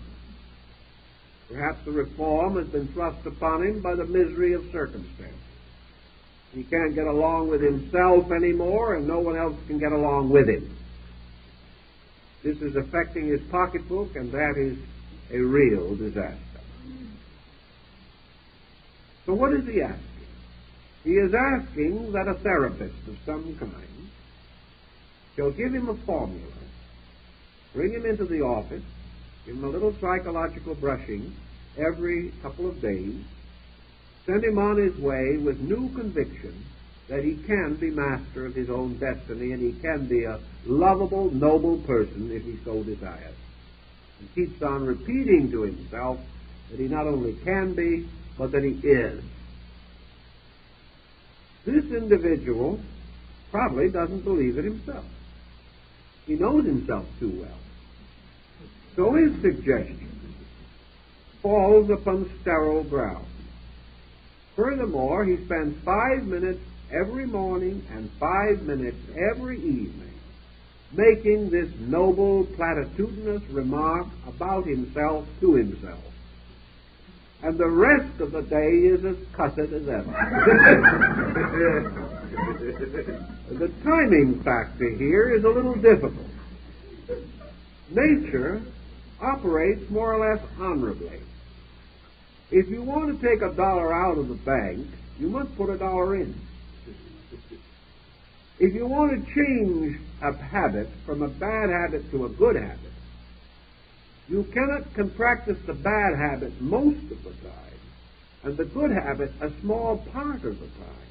Perhaps the reform has been thrust upon him by the misery of circumstances. He can't get along with himself anymore, and no one else can get along with him. This is affecting his pocketbook, and that is a real disaster. So what is he asking? He is asking that a therapist of some kind shall give him a formula, bring him into the office, give him a little psychological brushing every couple of days, send him on his way with new conviction that he can be master of his own destiny and he can be a lovable, noble person if he so desires. And keeps on repeating to himself that he not only can be, but that he is. This individual probably doesn't believe it himself. He knows himself too well. So his suggestion falls upon sterile ground. Furthermore, he spends 5 minutes every morning and 5 minutes every evening making this noble, platitudinous remark about himself to himself. And the rest of the day is as cussed as ever. The timing factor here is a little difficult. Nature operates more or less honorably. If you want to take $1 out of the bank, you must put $1 in. If you want to change a habit from a bad habit to a good habit, you can practice the bad habit most of the time, and the good habit a small part of the time,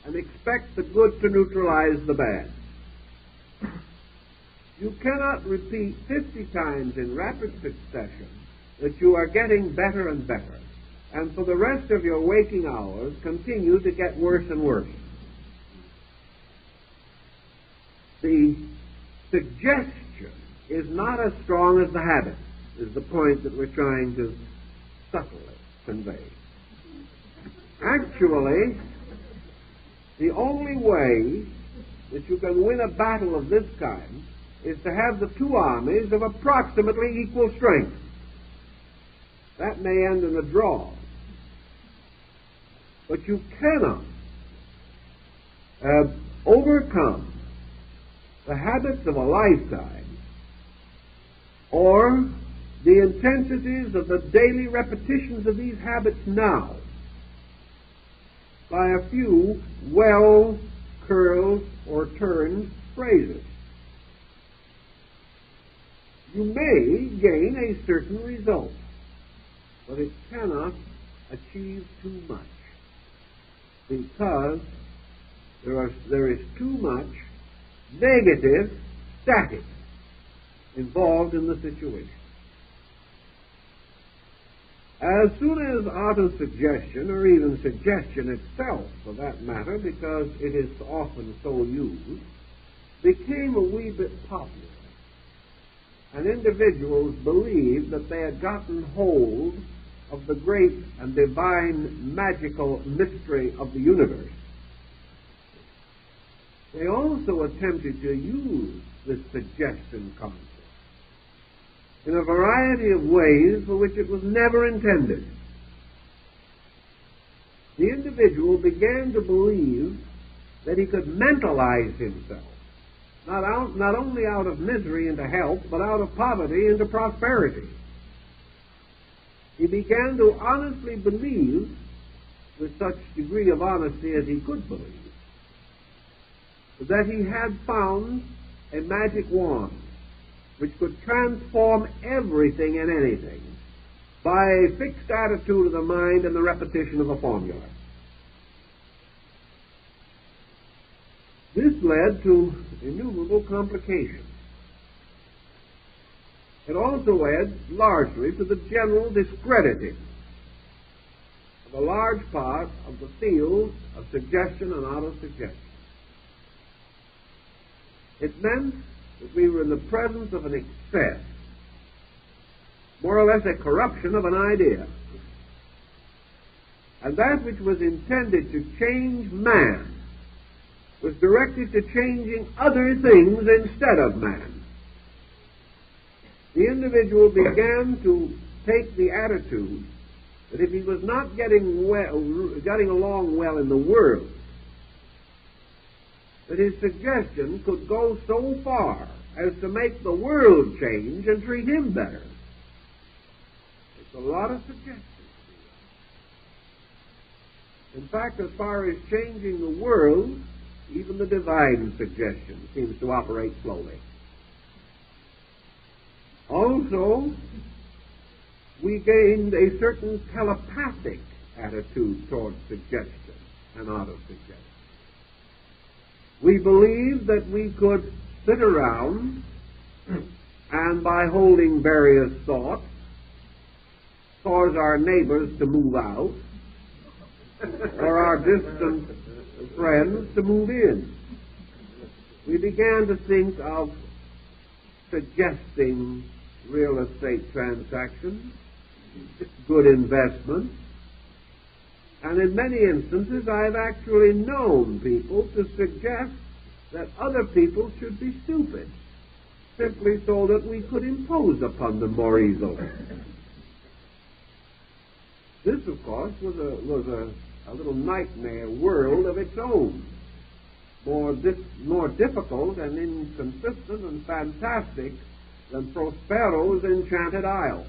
and expect the good to neutralize the bad. You cannot repeat 50 times in rapid succession that you are getting better and better, and for the rest of your waking hours continue to get worse and worse. The suggestion is not as strong as the habit, is the point that we're trying to subtly convey. Actually, the only way that you can win a battle of this kind is to have the two armies of approximately equal strength. That may end in a draw. But you cannot overcome the habits of a lifetime or the intensities of the daily repetitions of these habits now by a few well-curled or turned phrases. You may gain a certain result, but it cannot achieve too much because there is too much negative static involved in the situation. As soon as autosuggestion, or even suggestion itself for that matter, because it is often so used, became a wee bit popular, and individuals believed that they had gotten hold of the great and divine magical mystery of the universe, they also attempted to use this suggestion concept in a variety of ways for which it was never intended. The individual began to believe that he could mentalize himself, not only out of misery into health, but out of poverty into prosperity. He began to honestly believe, with such degree of honesty as he could believe, that he had found a magic wand which could transform everything and anything by a fixed attitude of the mind and the repetition of a formula. This led to innumerable complications. It also led largely to the general discrediting of a large part of the field of suggestion and autosuggestion. It meant that we were in the presence of an excess, more or less a corruption of an idea. And that which was intended to change man was directed to changing other things instead of man. The individual began to take the attitude that if he was not getting along well in the world, that his suggestion could go so far as to make the world change and treat him better. It's a lot of suggestions. In fact, as far as changing the world, even the divine suggestion seems to operate slowly. Also, we gained a certain telepathic attitude toward suggestion and auto-suggestion. We believed that we could sit around and by holding various thoughts cause our neighbors to move out or our distant friends to move in. We began to think of suggesting real estate transactions, good investments, and in many instances I've actually known people to suggest that other people should be stupid, simply so that we could impose upon them more easily. This, of course, was a little nightmare world of its own, more difficult and inconsistent and fantastic than Prospero's enchanted isle.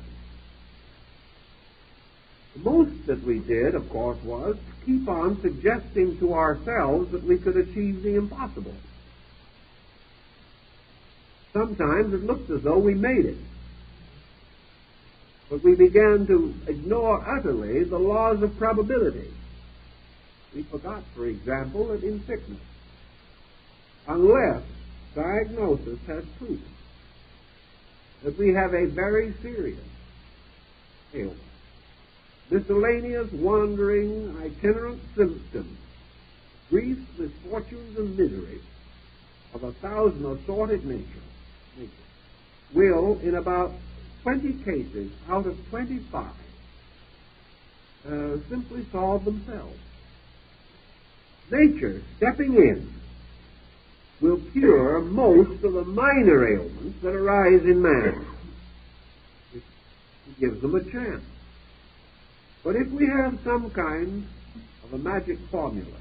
The most that we did, of course, was to keep on suggesting to ourselves that we could achieve the impossible. Sometimes it looked as though we made it. But we began to ignore utterly the laws of probability. We forgot, for example, that in sickness, unless diagnosis has proof that we have a very serious ailment, miscellaneous, wandering, itinerant symptoms, griefs, misfortunes, and miseries of 1,000 assorted nature, will, in about 20 cases out of 25, simply solve themselves. Nature, stepping in, will cure most of the minor ailments that arise in man. It gives them a chance. But if we have some kind of a magic formula,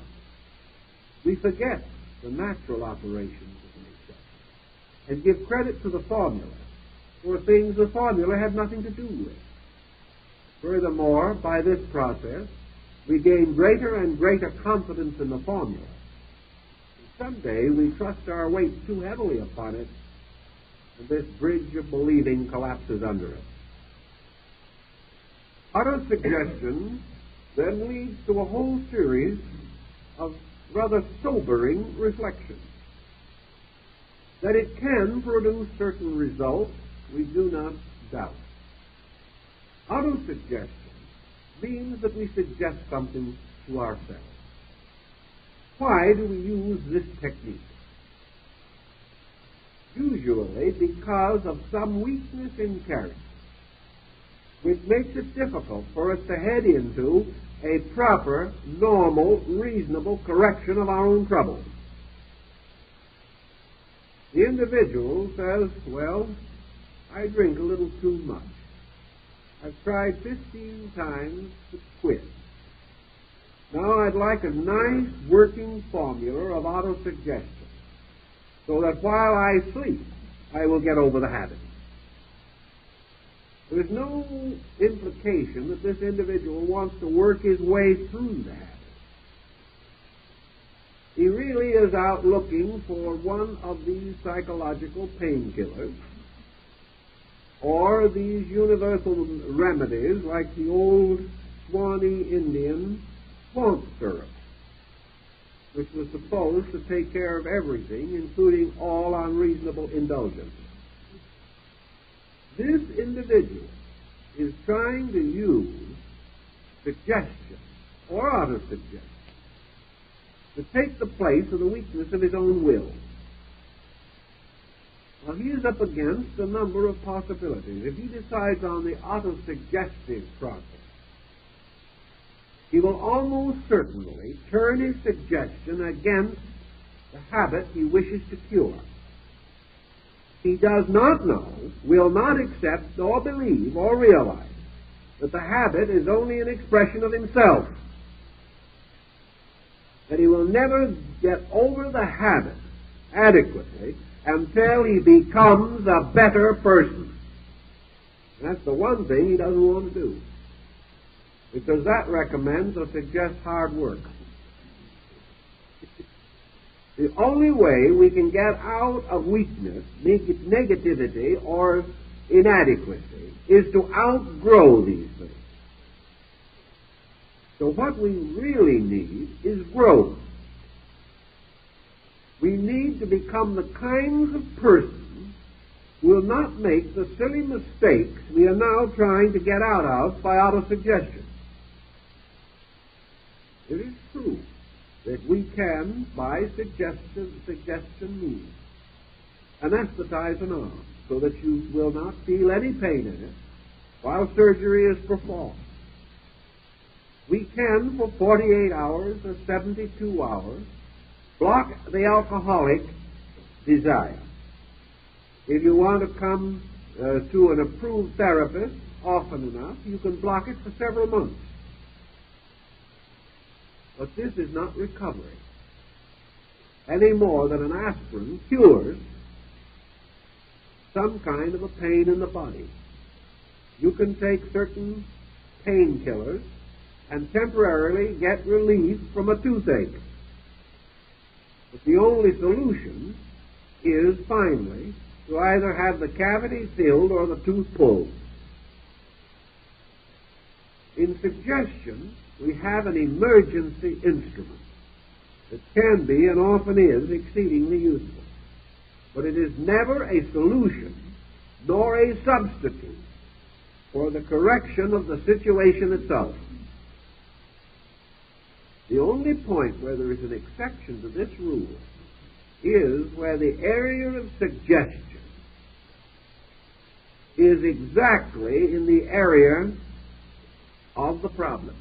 we forget the natural operations of nature and give credit to the formula for things the formula had nothing to do with. Furthermore, by this process, we gain greater and greater confidence in the formula. Someday we trust our weight too heavily upon it, and this bridge of believing collapses under it. Auto-suggestion then leads to a whole series of rather sobering reflections. That it can produce certain results, we do not doubt. Auto-suggestion means that we suggest something to ourselves. Why do we use this technique? Usually because of some weakness in character, which makes it difficult for us to head into a proper, normal, reasonable correction of our own troubles. The individual says, well, I drink a little too much. I've tried 15 times to quit. Now I'd like a nice working formula of auto-suggestion so that while I sleep, I will get over the habit. There's no implication that this individual wants to work his way through the habit. He really is out looking for one of these psychological painkillers or these universal remedies like the old Swanee Indian swamp syrup, which was supposed to take care of everything, including all unreasonable indulgence. This individual is trying to use suggestion or auto-suggestion to take the place of the weakness of his own will. Now, he is up against a number of possibilities. If he decides on the auto-suggestive process, he will almost certainly turn his suggestion against the habit he wishes to cure. He does not know, will not accept, nor believe, or realize that the habit is only an expression of himself, that he will never get over the habit adequately until he becomes a better person. That's the one thing he doesn't want to do, because that recommends or suggests hard work. The only way we can get out of weakness, negativity, or inadequacy is to outgrow these things. So what we really need is growth. We need to become the kinds of persons who will not make the silly mistakes we are now trying to get out of by autosuggestion. It is true that we can, by suggestion means, anesthetize an arm so that you will not feel any pain in it while surgery is performed. We can, for 48 hours or 72 hours, block the alcoholic desire. If you want to come to an approved therapist often enough, you can block it for several months. But this is not recovery, any more than an aspirin cures some kind of a pain in the body. You can take certain painkillers and temporarily get relief from a toothache. But the only solution is finally to either have the cavity filled or the tooth pulled. In suggestion, we have an emergency instrument that can be and often is exceedingly useful. But it is never a solution nor a substitute for the correction of the situation itself. The only point where there is an exception to this rule is where the area of suggestion is exactly in the area of the problem.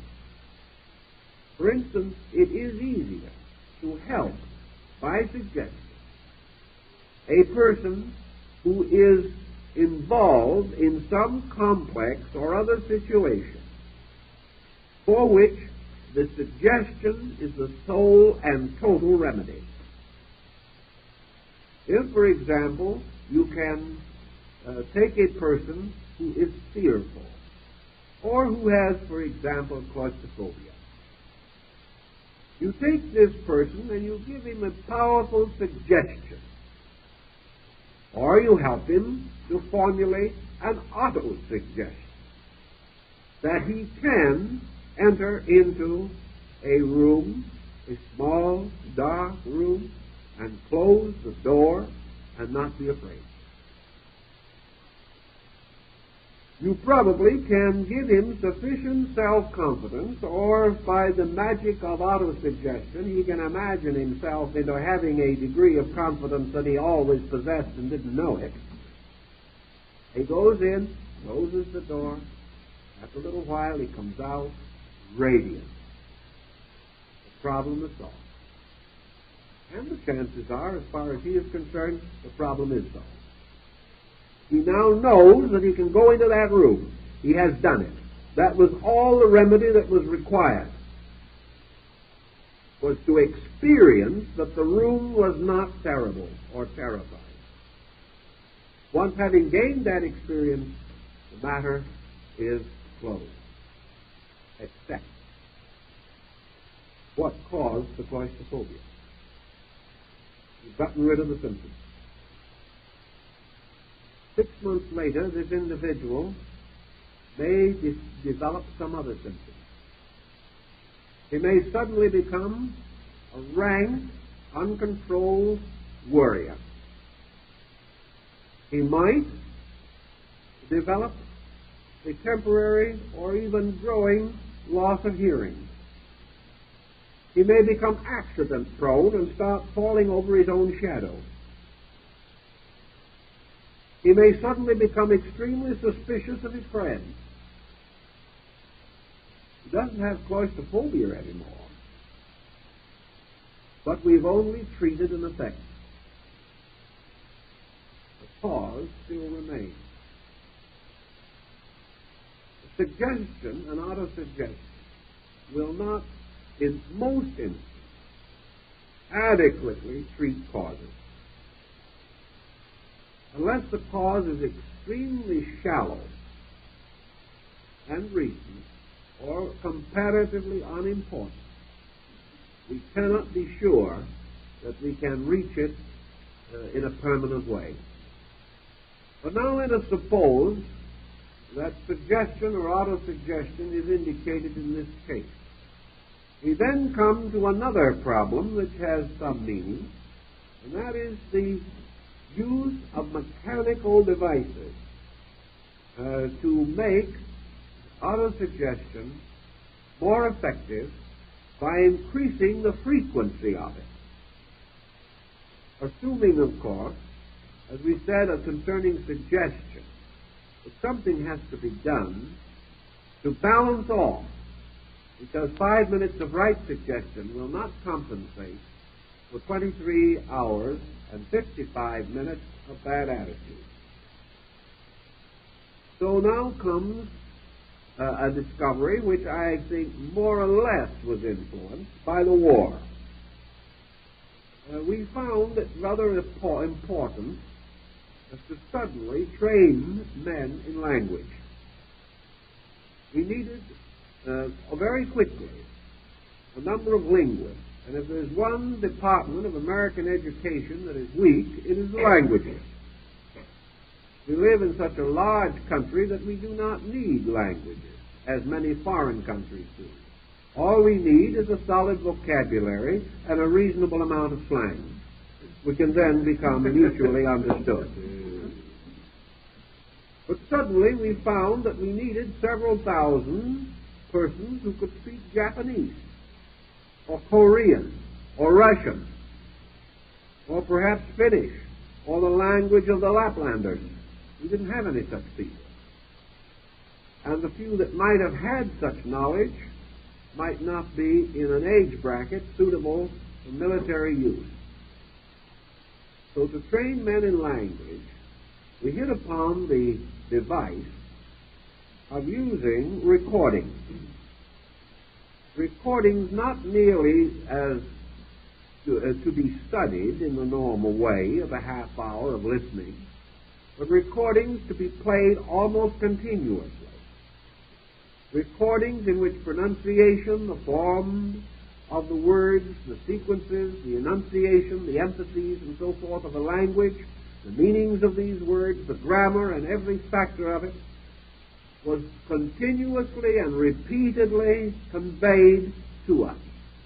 For instance, it is easier to help by suggestion a person who is involved in some complex or other situation for which the suggestion is the sole and total remedy. If, for example, you can take a person who is fearful or who has, for example, claustrophobia. You take this person and you give him a powerful suggestion, or you help him to formulate an auto-suggestion that he can enter into a room, a small, dark room, and close the door and not be afraid. You probably can give him sufficient self-confidence, or by the magic of autosuggestion, he can imagine himself into having a degree of confidence that he always possessed and didn't know it. He goes in, closes the door. After a little while, he comes out radiant. The problem is solved. And the chances are, as far as he is concerned, the problem is solved. He now knows that he can go into that room. He has done it. That was all the remedy that was required, was to experience that the room was not terrible or terrifying. Once having gained that experience, the matter is closed. Except what caused the claustrophobia. You've gotten rid of the symptoms. 6 months later, this individual may develop some other symptoms. He may suddenly become a rank, uncontrolled worrier. He might develop a temporary or even growing loss of hearing. He may become accident-prone and start falling over his own shadow. He may suddenly become extremely suspicious of his friends. He doesn't have claustrophobia anymore. But we've only treated an effect. The cause still remains. The suggestion and autosuggestion will not, in most instances, adequately treat causes. Unless the cause is extremely shallow and recent or comparatively unimportant, we cannot be sure that we can reach it in a permanent way. But now let us suppose that suggestion or autosuggestion is indicated in this case. We then come to another problem which has some meaning, and that is the use of mechanical devices to make autosuggestion more effective by increasing the frequency of it. Assuming, of course, as we said concerning suggestion, that something has to be done to balance off, because 5 minutes of right suggestion will not compensate for 23 hours and 55 minutes of bad attitude. So now comes a discovery which I think more or less was influenced by the war. We found it rather important to suddenly train men in language. We needed very quickly a number of linguists, and if there's one department of American education that is weak, it is the languages. We live in such a large country that we do not need languages, as many foreign countries do. All we need is a solid vocabulary and a reasonable amount of slang, which can then become mutually understood. But suddenly we found that we needed several thousand persons who could speak Japanese, or Korean, or Russian, or perhaps Finnish, or the language of the Laplanders. We didn't have any such people. And the few that might have had such knowledge might not be in an age bracket suitable for military use. So to train men in language, we hit upon the device of using recordings. Recordings not merely as to be studied in the normal way of a half hour of listening, but recordings to be played almost continuously. Recordings in which pronunciation, the form of the words, the sequences, the enunciation, the emphases, and so forth of a language, the meanings of these words, the grammar, and every factor of it was continuously and repeatedly conveyed to us,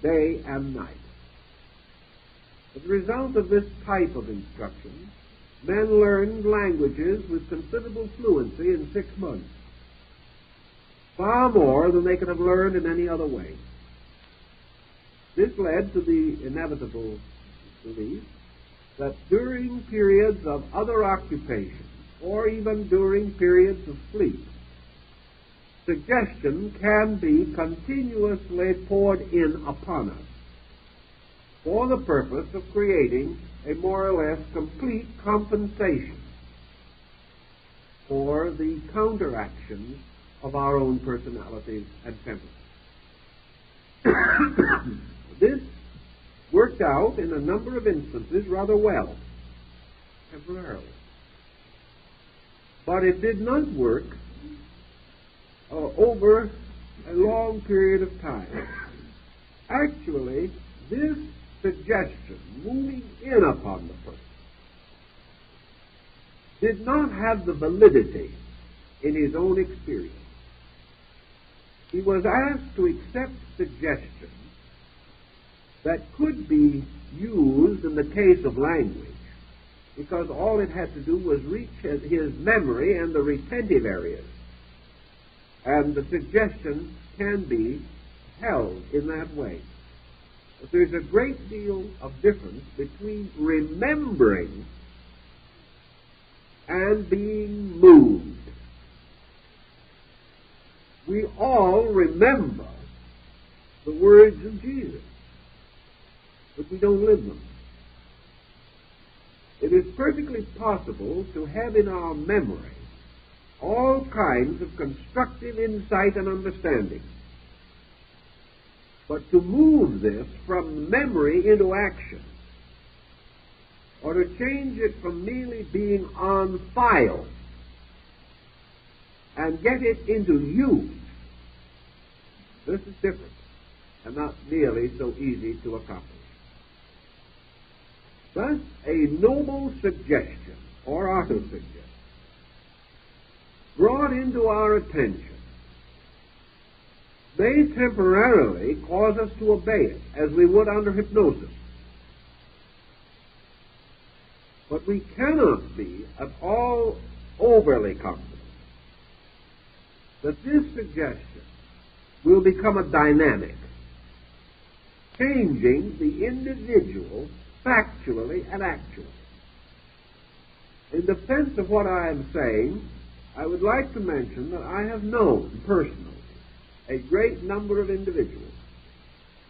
day and night. As a result of this type of instruction, men learned languages with considerable fluency in 6 months, far more than they could have learned in any other way. This led to the inevitable belief that during periods of other occupation, or even during periods of sleep, suggestion can be continuously poured in upon us for the purpose of creating a more or less complete compensation for the counteractions of our own personalities and temperaments. This worked out in a number of instances rather well, temporarily. But it did not work over a long period of time. Actually, this suggestion, moving in upon the person, did not have the validity in his own experience. He was asked to accept suggestions that could be used in the case of language, because all it had to do was reach his memory and the retentive areas. And the suggestion can be held in that way. But there's a great deal of difference between remembering and being moved. We all remember the words of Jesus, but we don't live them. It is perfectly possible to have in our memory all kinds of constructive insight and understanding. But to move this from memory into action, or to change it from merely being on file and get it into use, this is different and not nearly so easy to accomplish. Thus, a noble suggestion or auto-suggestion brought into our attention may temporarily cause us to obey it, as we would under hypnosis. But we cannot be at all overly confident that this suggestion will become a dynamic, changing the individual factually and actually. In defense of what I am saying, I would like to mention that I have known personally a great number of individuals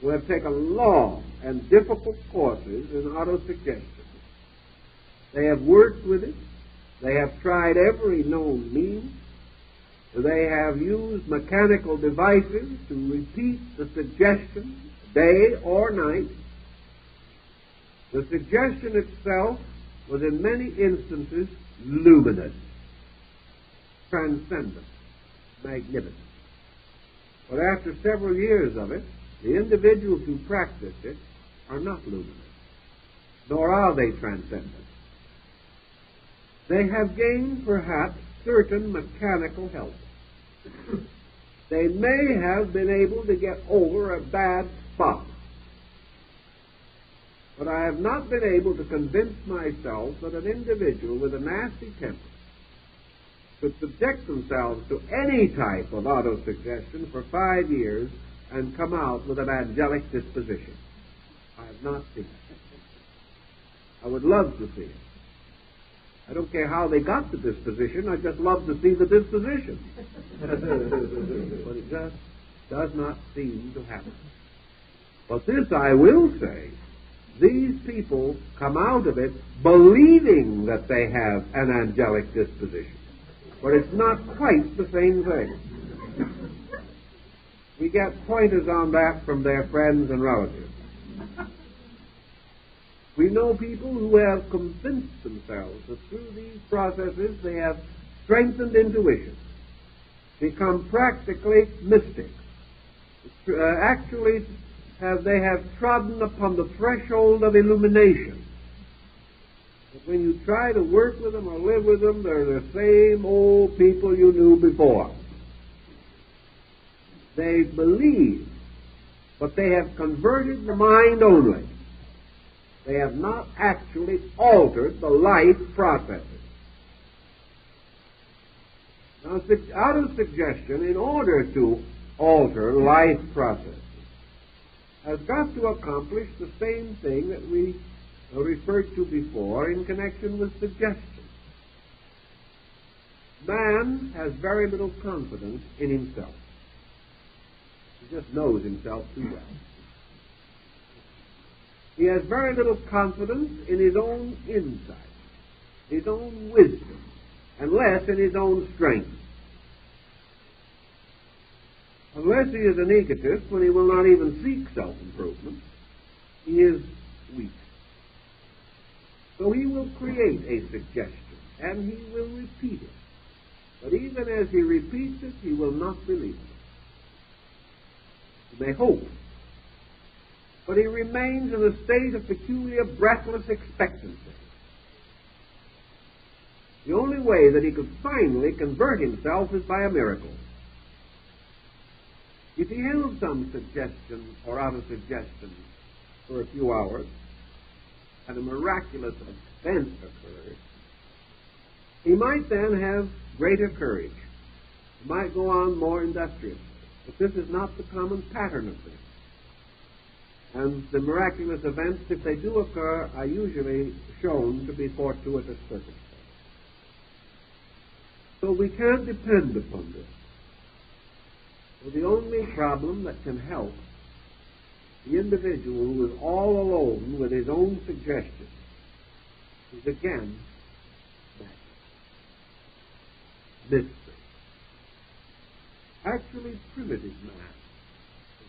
who have taken long and difficult courses in autosuggestion. They have worked with it. They have tried every known means. They have used mechanical devices to repeat the suggestion day or night. The suggestion itself was in many instances luminous, transcendent, magnificent. But after several years of it, the individuals who practiced it are not luminous, nor are they transcendent. They have gained, perhaps, certain mechanical help. They may have been able to get over a bad spot. But I have not been able to convince myself that an individual with a nasty temper could subject themselves to any type of autosuggestion for 5 years and come out with an angelic disposition. I have not seen it. I would love to see it. I don't care how they got the disposition, I just love to see the disposition. But it just does not seem to happen. But this I will say, these people come out of it believing that they have an angelic disposition. But it's not quite the same thing. We get pointers on that from their friends and relatives. We know people who have convinced themselves that through these processes they have strengthened intuition, become practically mystics. Actually, they have trodden upon the threshold of illumination. But when you try to work with them or live with them, they're the same old people you knew before. They believe, but they have converted the mind only. They have not actually altered the life processes. Now, autosuggestion, in order to alter life processes, has got to accomplish the same thing that we referred to before in connection with suggestion. Man has very little confidence in himself. He just knows himself too well. He has very little confidence in his own insight, his own wisdom, and less in his own strength. Unless he is an egotist, when he will not even seek self-improvement, he is weak. So he will create a suggestion, and he will repeat it. But even as he repeats it, he will not believe it. He may hope, but he remains in a state of peculiar breathless expectancy. The only way that he could finally convert himself is by a miracle. If he held some suggestion or auto-suggestion for a few hours, and a miraculous event occurred, he might then have greater courage. He might go on more industriously. But this is not the common pattern of things. And the miraculous events, if they do occur, are usually shown to be fortuitous circumstances. So we can't depend upon this. So the only problem that can help the individual who is all alone with his own suggestions is again mystery. Actually, primitive man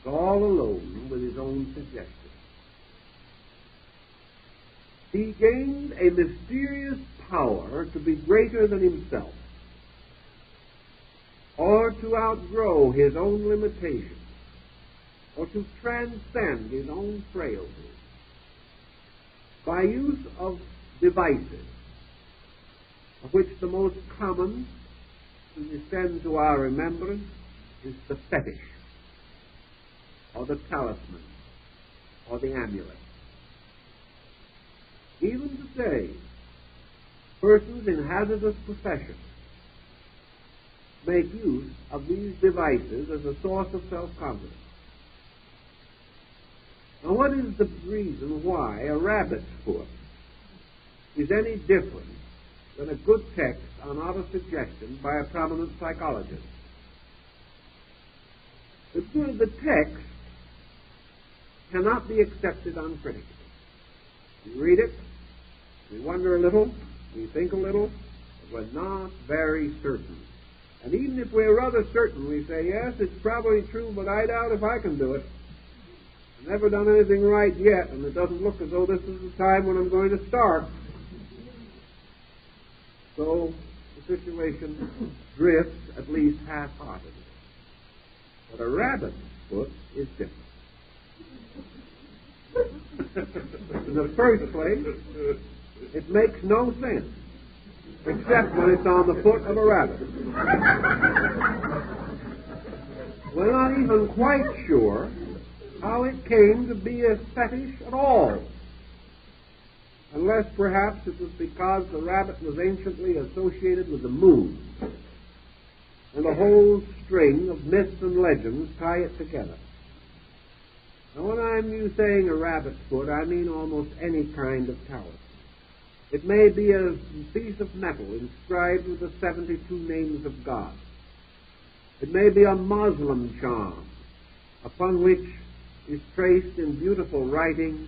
was all alone with his own suggestions. He gained a mysterious power to be greater than himself, or to outgrow his own limitations, or to transcend his own frailties, by use of devices, of which the most common to descend to our remembrance is the fetish, or the talisman, or the amulet. Even today, persons in hazardous professions make use of these devices as a source of self-confidence. Now, what is the reason why a rabbit's foot is any different than a good text on autosuggestion by a prominent psychologist? The text cannot be accepted uncritically. We read it, we wonder a little, we think a little, but we're not very certain. And even if we're rather certain, we say, yes, it's probably true, but I doubt if I can do it. I've never done anything right yet, and it doesn't look as though this is the time when I'm going to start. So the situation drifts at least half-heartedly. But a rabbit's foot is different. In the first place, it makes no sense, except when it's on the foot of a rabbit. We're not even quite sure how it came to be a fetish at all, unless perhaps it was because the rabbit was anciently associated with the moon, and a whole string of myths and legends tie it together. Now, when I'm saying a rabbit's foot, I mean almost any kind of talisman. It may be a piece of metal inscribed with the 72 names of God. It may be a Muslim charm upon which is traced in beautiful writing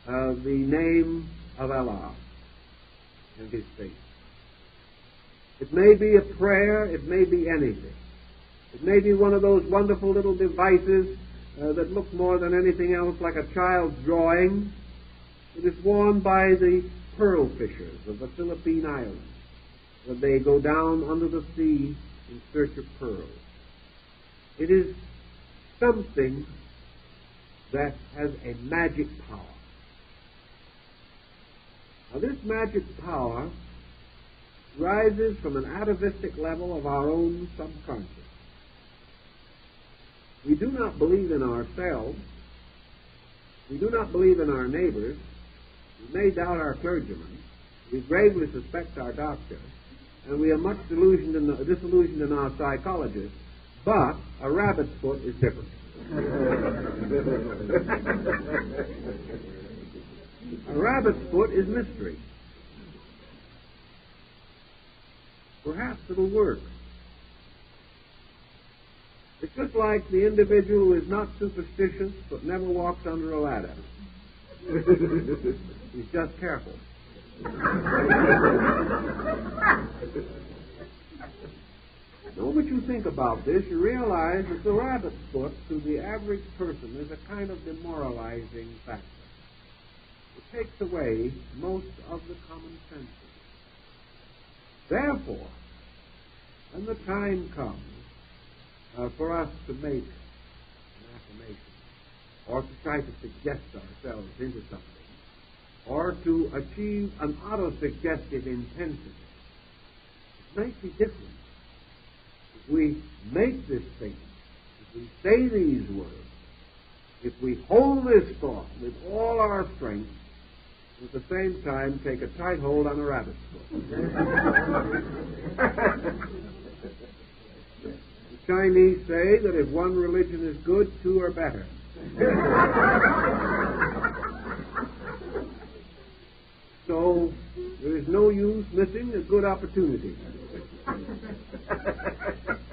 the name of Allah and His faith. It may be a prayer, it may be anything. It may be one of those wonderful little devices that look more than anything else like a child's drawing. It is worn by the pearl fishers of the Philippine Islands, where they go down under the sea in search of pearls. It is something that has a magic power. Now, this magic power rises from an atavistic level of our own subconscious. We do not believe in ourselves. We do not believe in our neighbors. We may doubt our clergyman. We gravely suspect our doctor. And we are much disillusioned in our psychologist. But a rabbit's foot is different. A rabbit's foot is mystery. Perhaps it'll work. It's just like the individual who is not superstitious but never walks under a ladder. He's just careful. The moment you think about this, you realize that the rabbit's foot to the average person is a kind of demoralizing factor. It takes away most of the common sense. Therefore, when the time comes for us to make an affirmation, or to try to suggest ourselves into something, or to achieve an auto-suggestive intensity, it might be different if we make this statement, if we say these words, if we hold this thought with all our strength, at the same time take a tight hold on a rabbit's foot. The Chinese say that if one religion is good, two are better. So there is no use missing a good opportunity.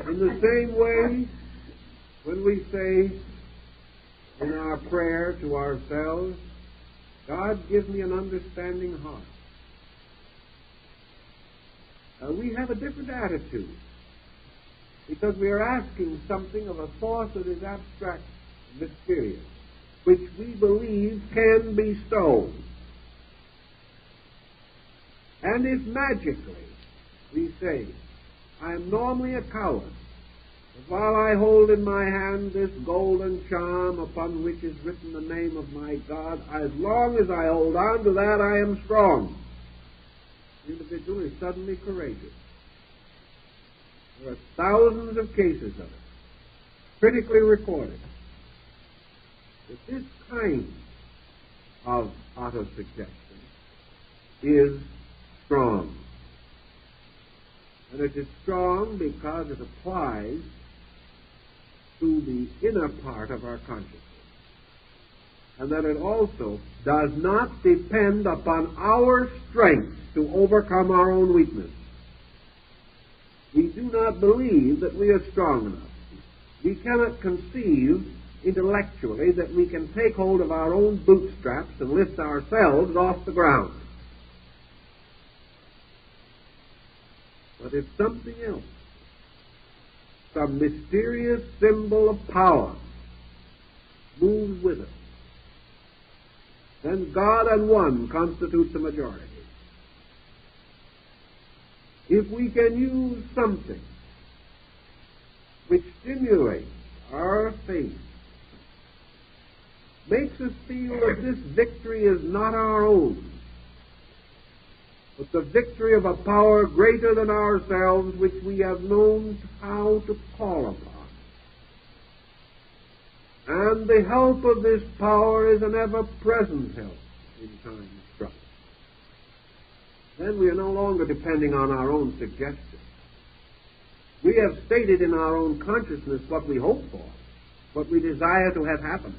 In the same way, when we say in our prayer to ourselves, God, give me an understanding heart. we have a different attitude, because we are asking something of a source that is abstract, mysterious, which we believe can be so. And if magically, we say, I am normally a coward, but while I hold in my hand this golden charm upon which is written the name of my God, as long as I hold on to that, I am strong. The individual is suddenly courageous. There are thousands of cases of it, critically recorded. But this kind of autosuggestion is strong. And it is strong because it applies to the inner part of our consciousness. And that it also does not depend upon our strength to overcome our own weakness. We do not believe that we are strong enough. We cannot conceive intellectually that we can take hold of our own bootstraps and lift ourselves off the ground. But if something else, some mysterious symbol of power, moves with us, then God and one constitutes a majority. If we can use something which stimulates our faith, makes us feel that this victory is not our own, but the victory of a power greater than ourselves, which we have known how to call upon. And the help of this power is an ever-present help in times of trouble. Then we are no longer depending on our own suggestions. We have stated in our own consciousness what we hope for, what we desire to have happen,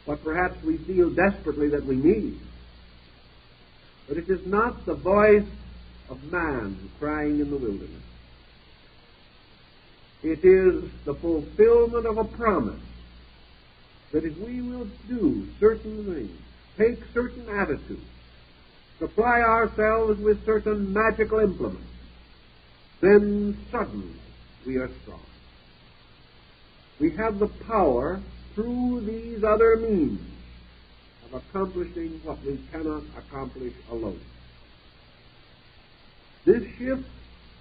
what perhaps we feel desperately that we need. But it is not the voice of man crying in the wilderness. It is the fulfillment of a promise that if we will do certain things, take certain attitudes, supply ourselves with certain magical implements, then suddenly we are strong. We have the power through these other means of accomplishing what we cannot accomplish alone. This shifts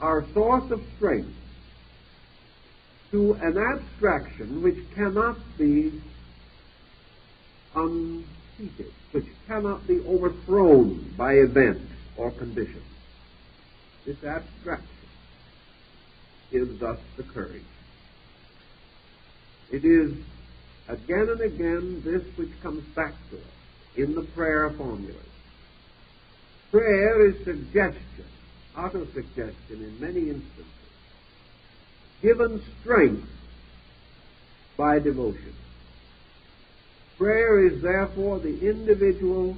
our source of strength to an abstraction which cannot be unseated, which cannot be overthrown by event or condition. This abstraction gives us the courage. It is again and again this which comes back to us in the prayer formulas. Prayer is suggestion, autosuggestion in many instances, given strength by devotion. Prayer is therefore the individual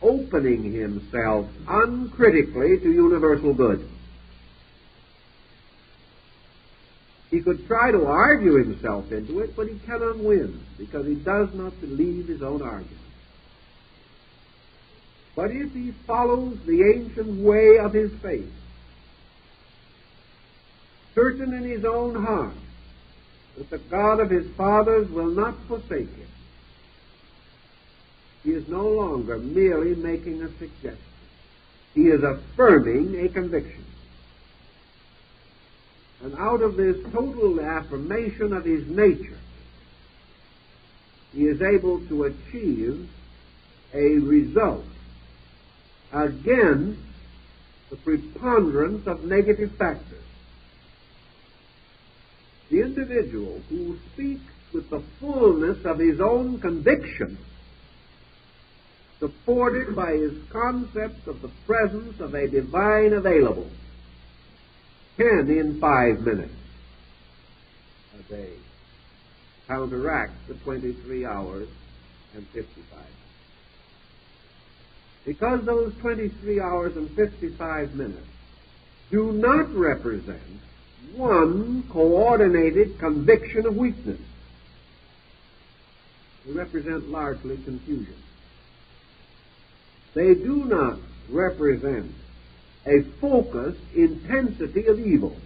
opening himself uncritically to universal good. He could try to argue himself into it, but he cannot win because he does not believe his own argument. But if he follows the ancient way of his faith, certain in his own heart that the God of his fathers will not forsake him, he is no longer merely making a suggestion. He is affirming a conviction. And out of this total affirmation of his nature, he is able to achieve a result against the preponderance of negative factors. The individual who speaks with the fullness of his own conviction, supported by his concept of the presence of a divine available, can in 5 minutes a day counteract the 23 hours and 55. Because those 23 hours and 55 minutes do not represent one coordinated conviction of weakness. They represent largely confusion. They do not represent a focused intensity of evil,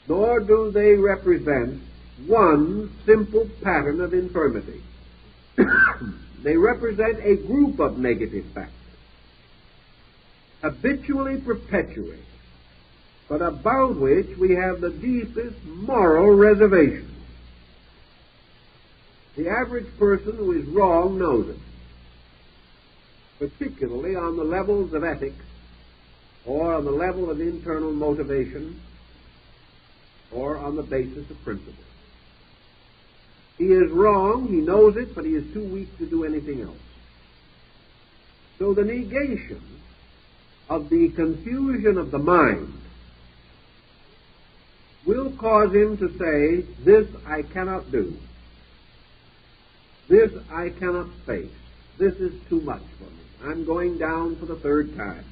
nor do they represent one simple pattern of infirmity. They represent a group of negative factors, habitually perpetuated, but about which we have the deepest moral reservations. The average person who is wrong knows it, particularly on the levels of ethics or on the level of internal motivation or on the basis of principle. He is wrong, he knows it, but he is too weak to do anything else. So the negation of the confusion of the mind will cause him to say, this I cannot do. This I cannot face. This is too much for me. I'm going down for the third time.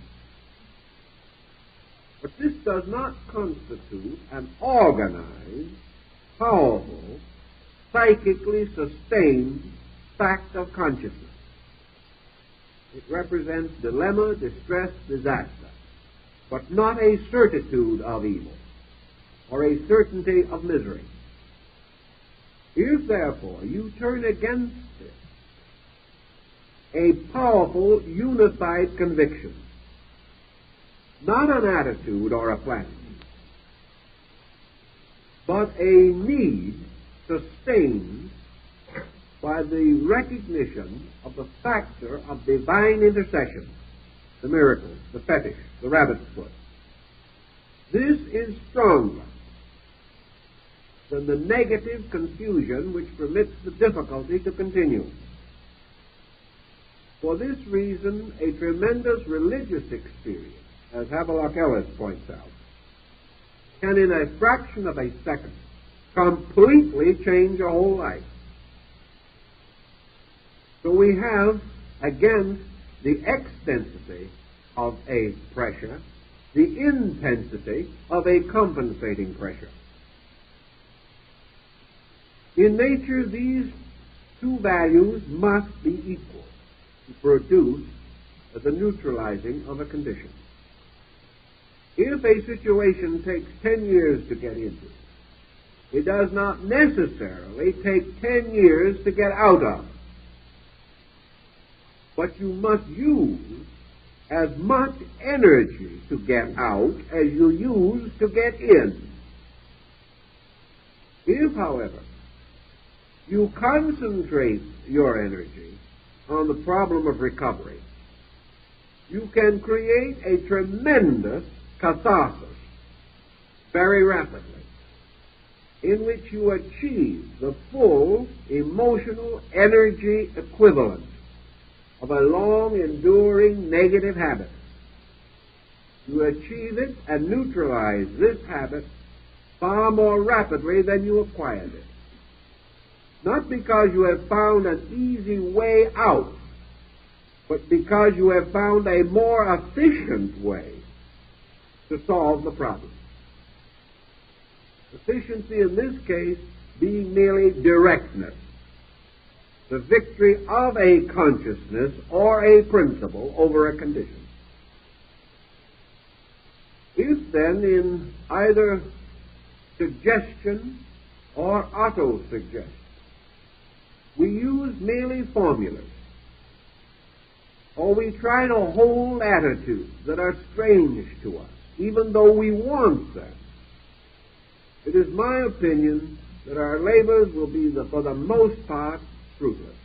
But this does not constitute an organized, powerful, psychically sustained fact of consciousness. It represents dilemma, distress, disaster, but not a certitude of evil or a certainty of misery. If, therefore, you turn against it a powerful, unified conviction, not an attitude or a plan, but a need sustained by the recognition of the factor of divine intercession, the miracle, the fetish, the rabbit's foot. This is stronger than the negative confusion which permits the difficulty to continue. For this reason, a tremendous religious experience, as Havelock Ellis points out, can in a fraction of a second completely change a whole life. So we have, against the extensity of a pressure, the intensity of a compensating pressure. In nature, these two values must be equal to produce the neutralizing of a condition. If a situation takes 10 years to get into, it does not necessarily take 10 years to get out of. But you must use as much energy to get out as you use to get in. If, however, you concentrate your energy on the problem of recovery, you can create a tremendous catharsis very rapidly, in which you achieve the full emotional energy equivalent of a long enduring negative habit. You achieve it and neutralize this habit far more rapidly than you acquired it. Not because you have found an easy way out, but because you have found a more efficient way to solve the problem. Efficiency in this case being merely directness, the victory of a consciousness or a principle over a condition. If then in either suggestion or auto-suggestion we use merely formulas, or we try to hold attitudes that are strange to us, even though we want them, it is my opinion that our labors will be, for the most part, fruitless,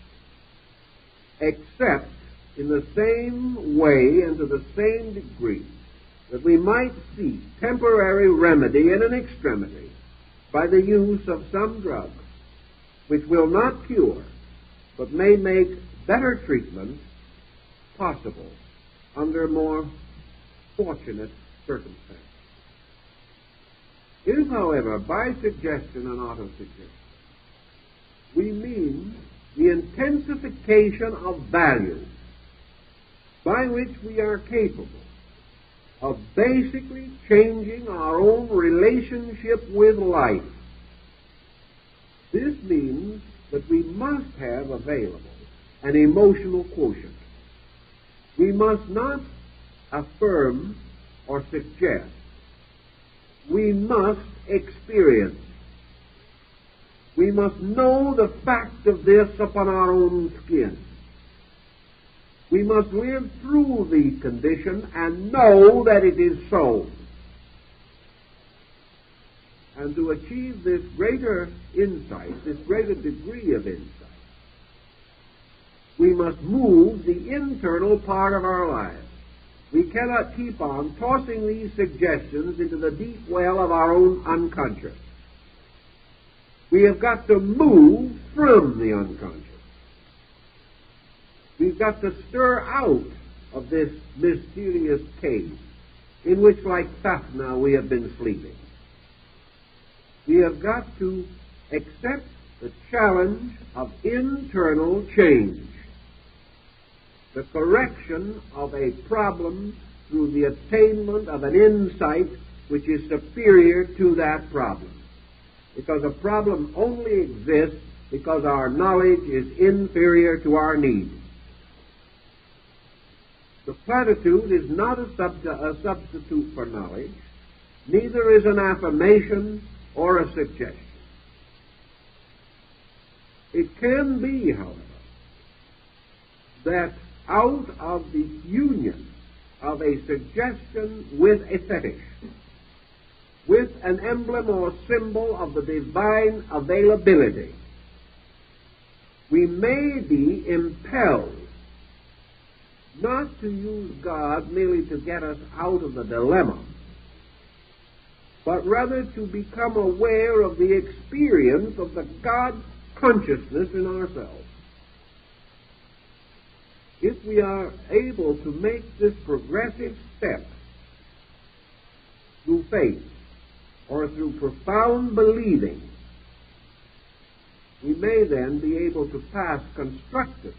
except in the same way and to the same degree that we might seek temporary remedy in an extremity by the use of some drug which will not cure, but may make better treatment possible under more fortunate circumstances. If, however, by suggestion and auto-suggestion, we mean the intensification of value by which we are capable of basically changing our own relationship with life, this means that we must have available an emotional quotient. We must not affirm or suggest. We must experience. We must know the fact of this upon our own skin. We must live through the condition and know that it is so. And to achieve this greater insight, this greater degree of insight, we must move the internal part of our lives. We cannot keep on tossing these suggestions into the deep well of our own unconscious. We have got to move from the unconscious. We've got to stir out of this mysterious cave in which, like Thaphna, we have been sleeping. We have got to accept the challenge of internal change, the correction of a problem through the attainment of an insight which is superior to that problem. Because a problem only exists because our knowledge is inferior to our need. The platitude is not a substitute for knowledge, neither is an affirmation or a suggestion. It can be, however, that out of the union of a suggestion with a fetish, with an emblem or symbol of the divine availability, we may be impelled not to use God merely to get us out of the dilemma, but rather to become aware of the experience of the God consciousness in ourselves. If we are able to make this progressive step through faith or through profound believing, we may then be able to pass constructively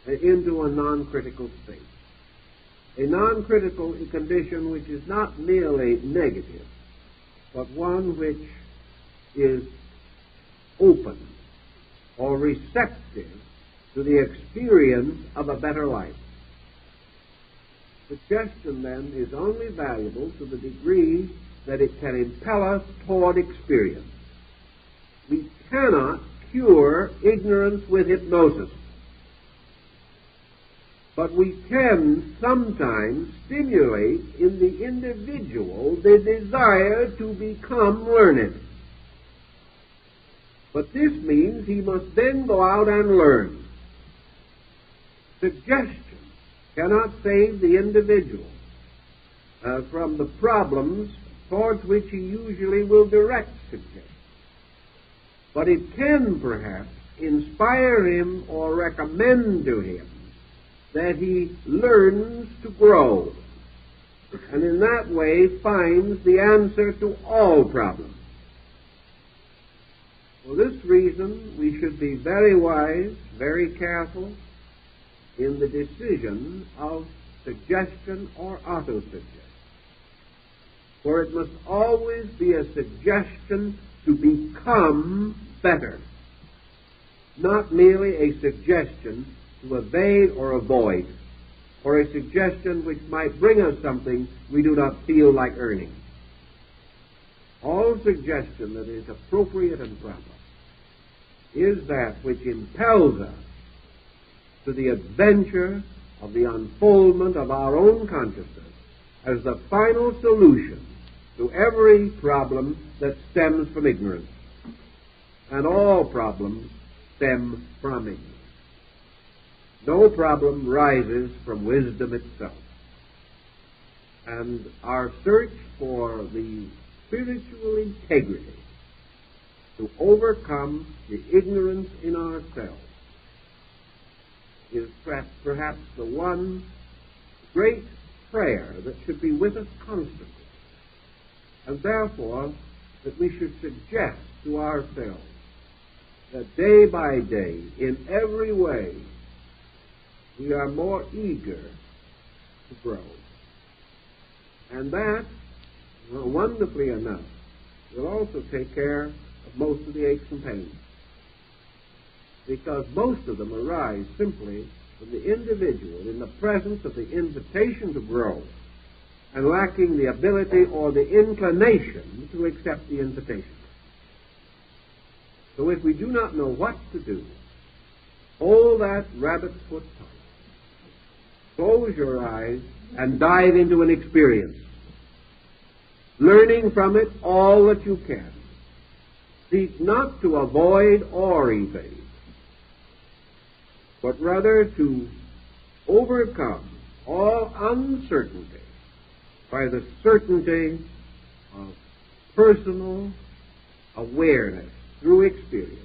into a non-critical state. A non-critical condition which is not merely negative, but one which is open or receptive to the experience of a better life. Suggestion, then, is only valuable to the degree that it can impel us toward experience. We cannot cure ignorance with hypnosis, but we can sometimes stimulate in the individual the desire to become learned. But this means he must then go out and learn. Suggestion cannot save the individual from the problems towards which he usually will direct suggestion. But it can perhaps inspire him or recommend to him that he learns to grow, and in that way finds the answer to all problems. For this reason, we should be very wise, very careful in the decision of suggestion or auto-suggestion. For it must always be a suggestion to become better, not merely a suggestion to evade or avoid, or a suggestion which might bring us something we do not feel like earning. All suggestion that is appropriate and proper is that which impels us to the adventure of the unfoldment of our own consciousness as the final solution to every problem that stems from ignorance. And all problems stem from ignorance. No problem rises from wisdom itself. And our search for the spiritual integrity to overcome the ignorance in ourselves is perhaps the one great prayer that should be with us constantly. And therefore, that we should suggest to ourselves that day by day, in every way, we are more eager to grow. And that, wonderfully enough, will also take care of most of the aches and pains. Because most of them arise simply from the individual in the presence of the invitation to grow and lacking the ability or the inclination to accept the invitation. So if we do not know what to do, hold that rabbit's foot tight. Close your eyes and dive into an experience, learning from it all that you can. Seek not to avoid or evade, but rather to overcome all uncertainty by the certainty of personal awareness through experience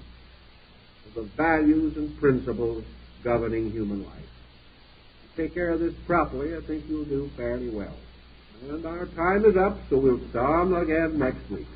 of the values and principles governing human life. If you take care of this properly, I think you'll do fairly well. And our time is up, so we'll start again next week.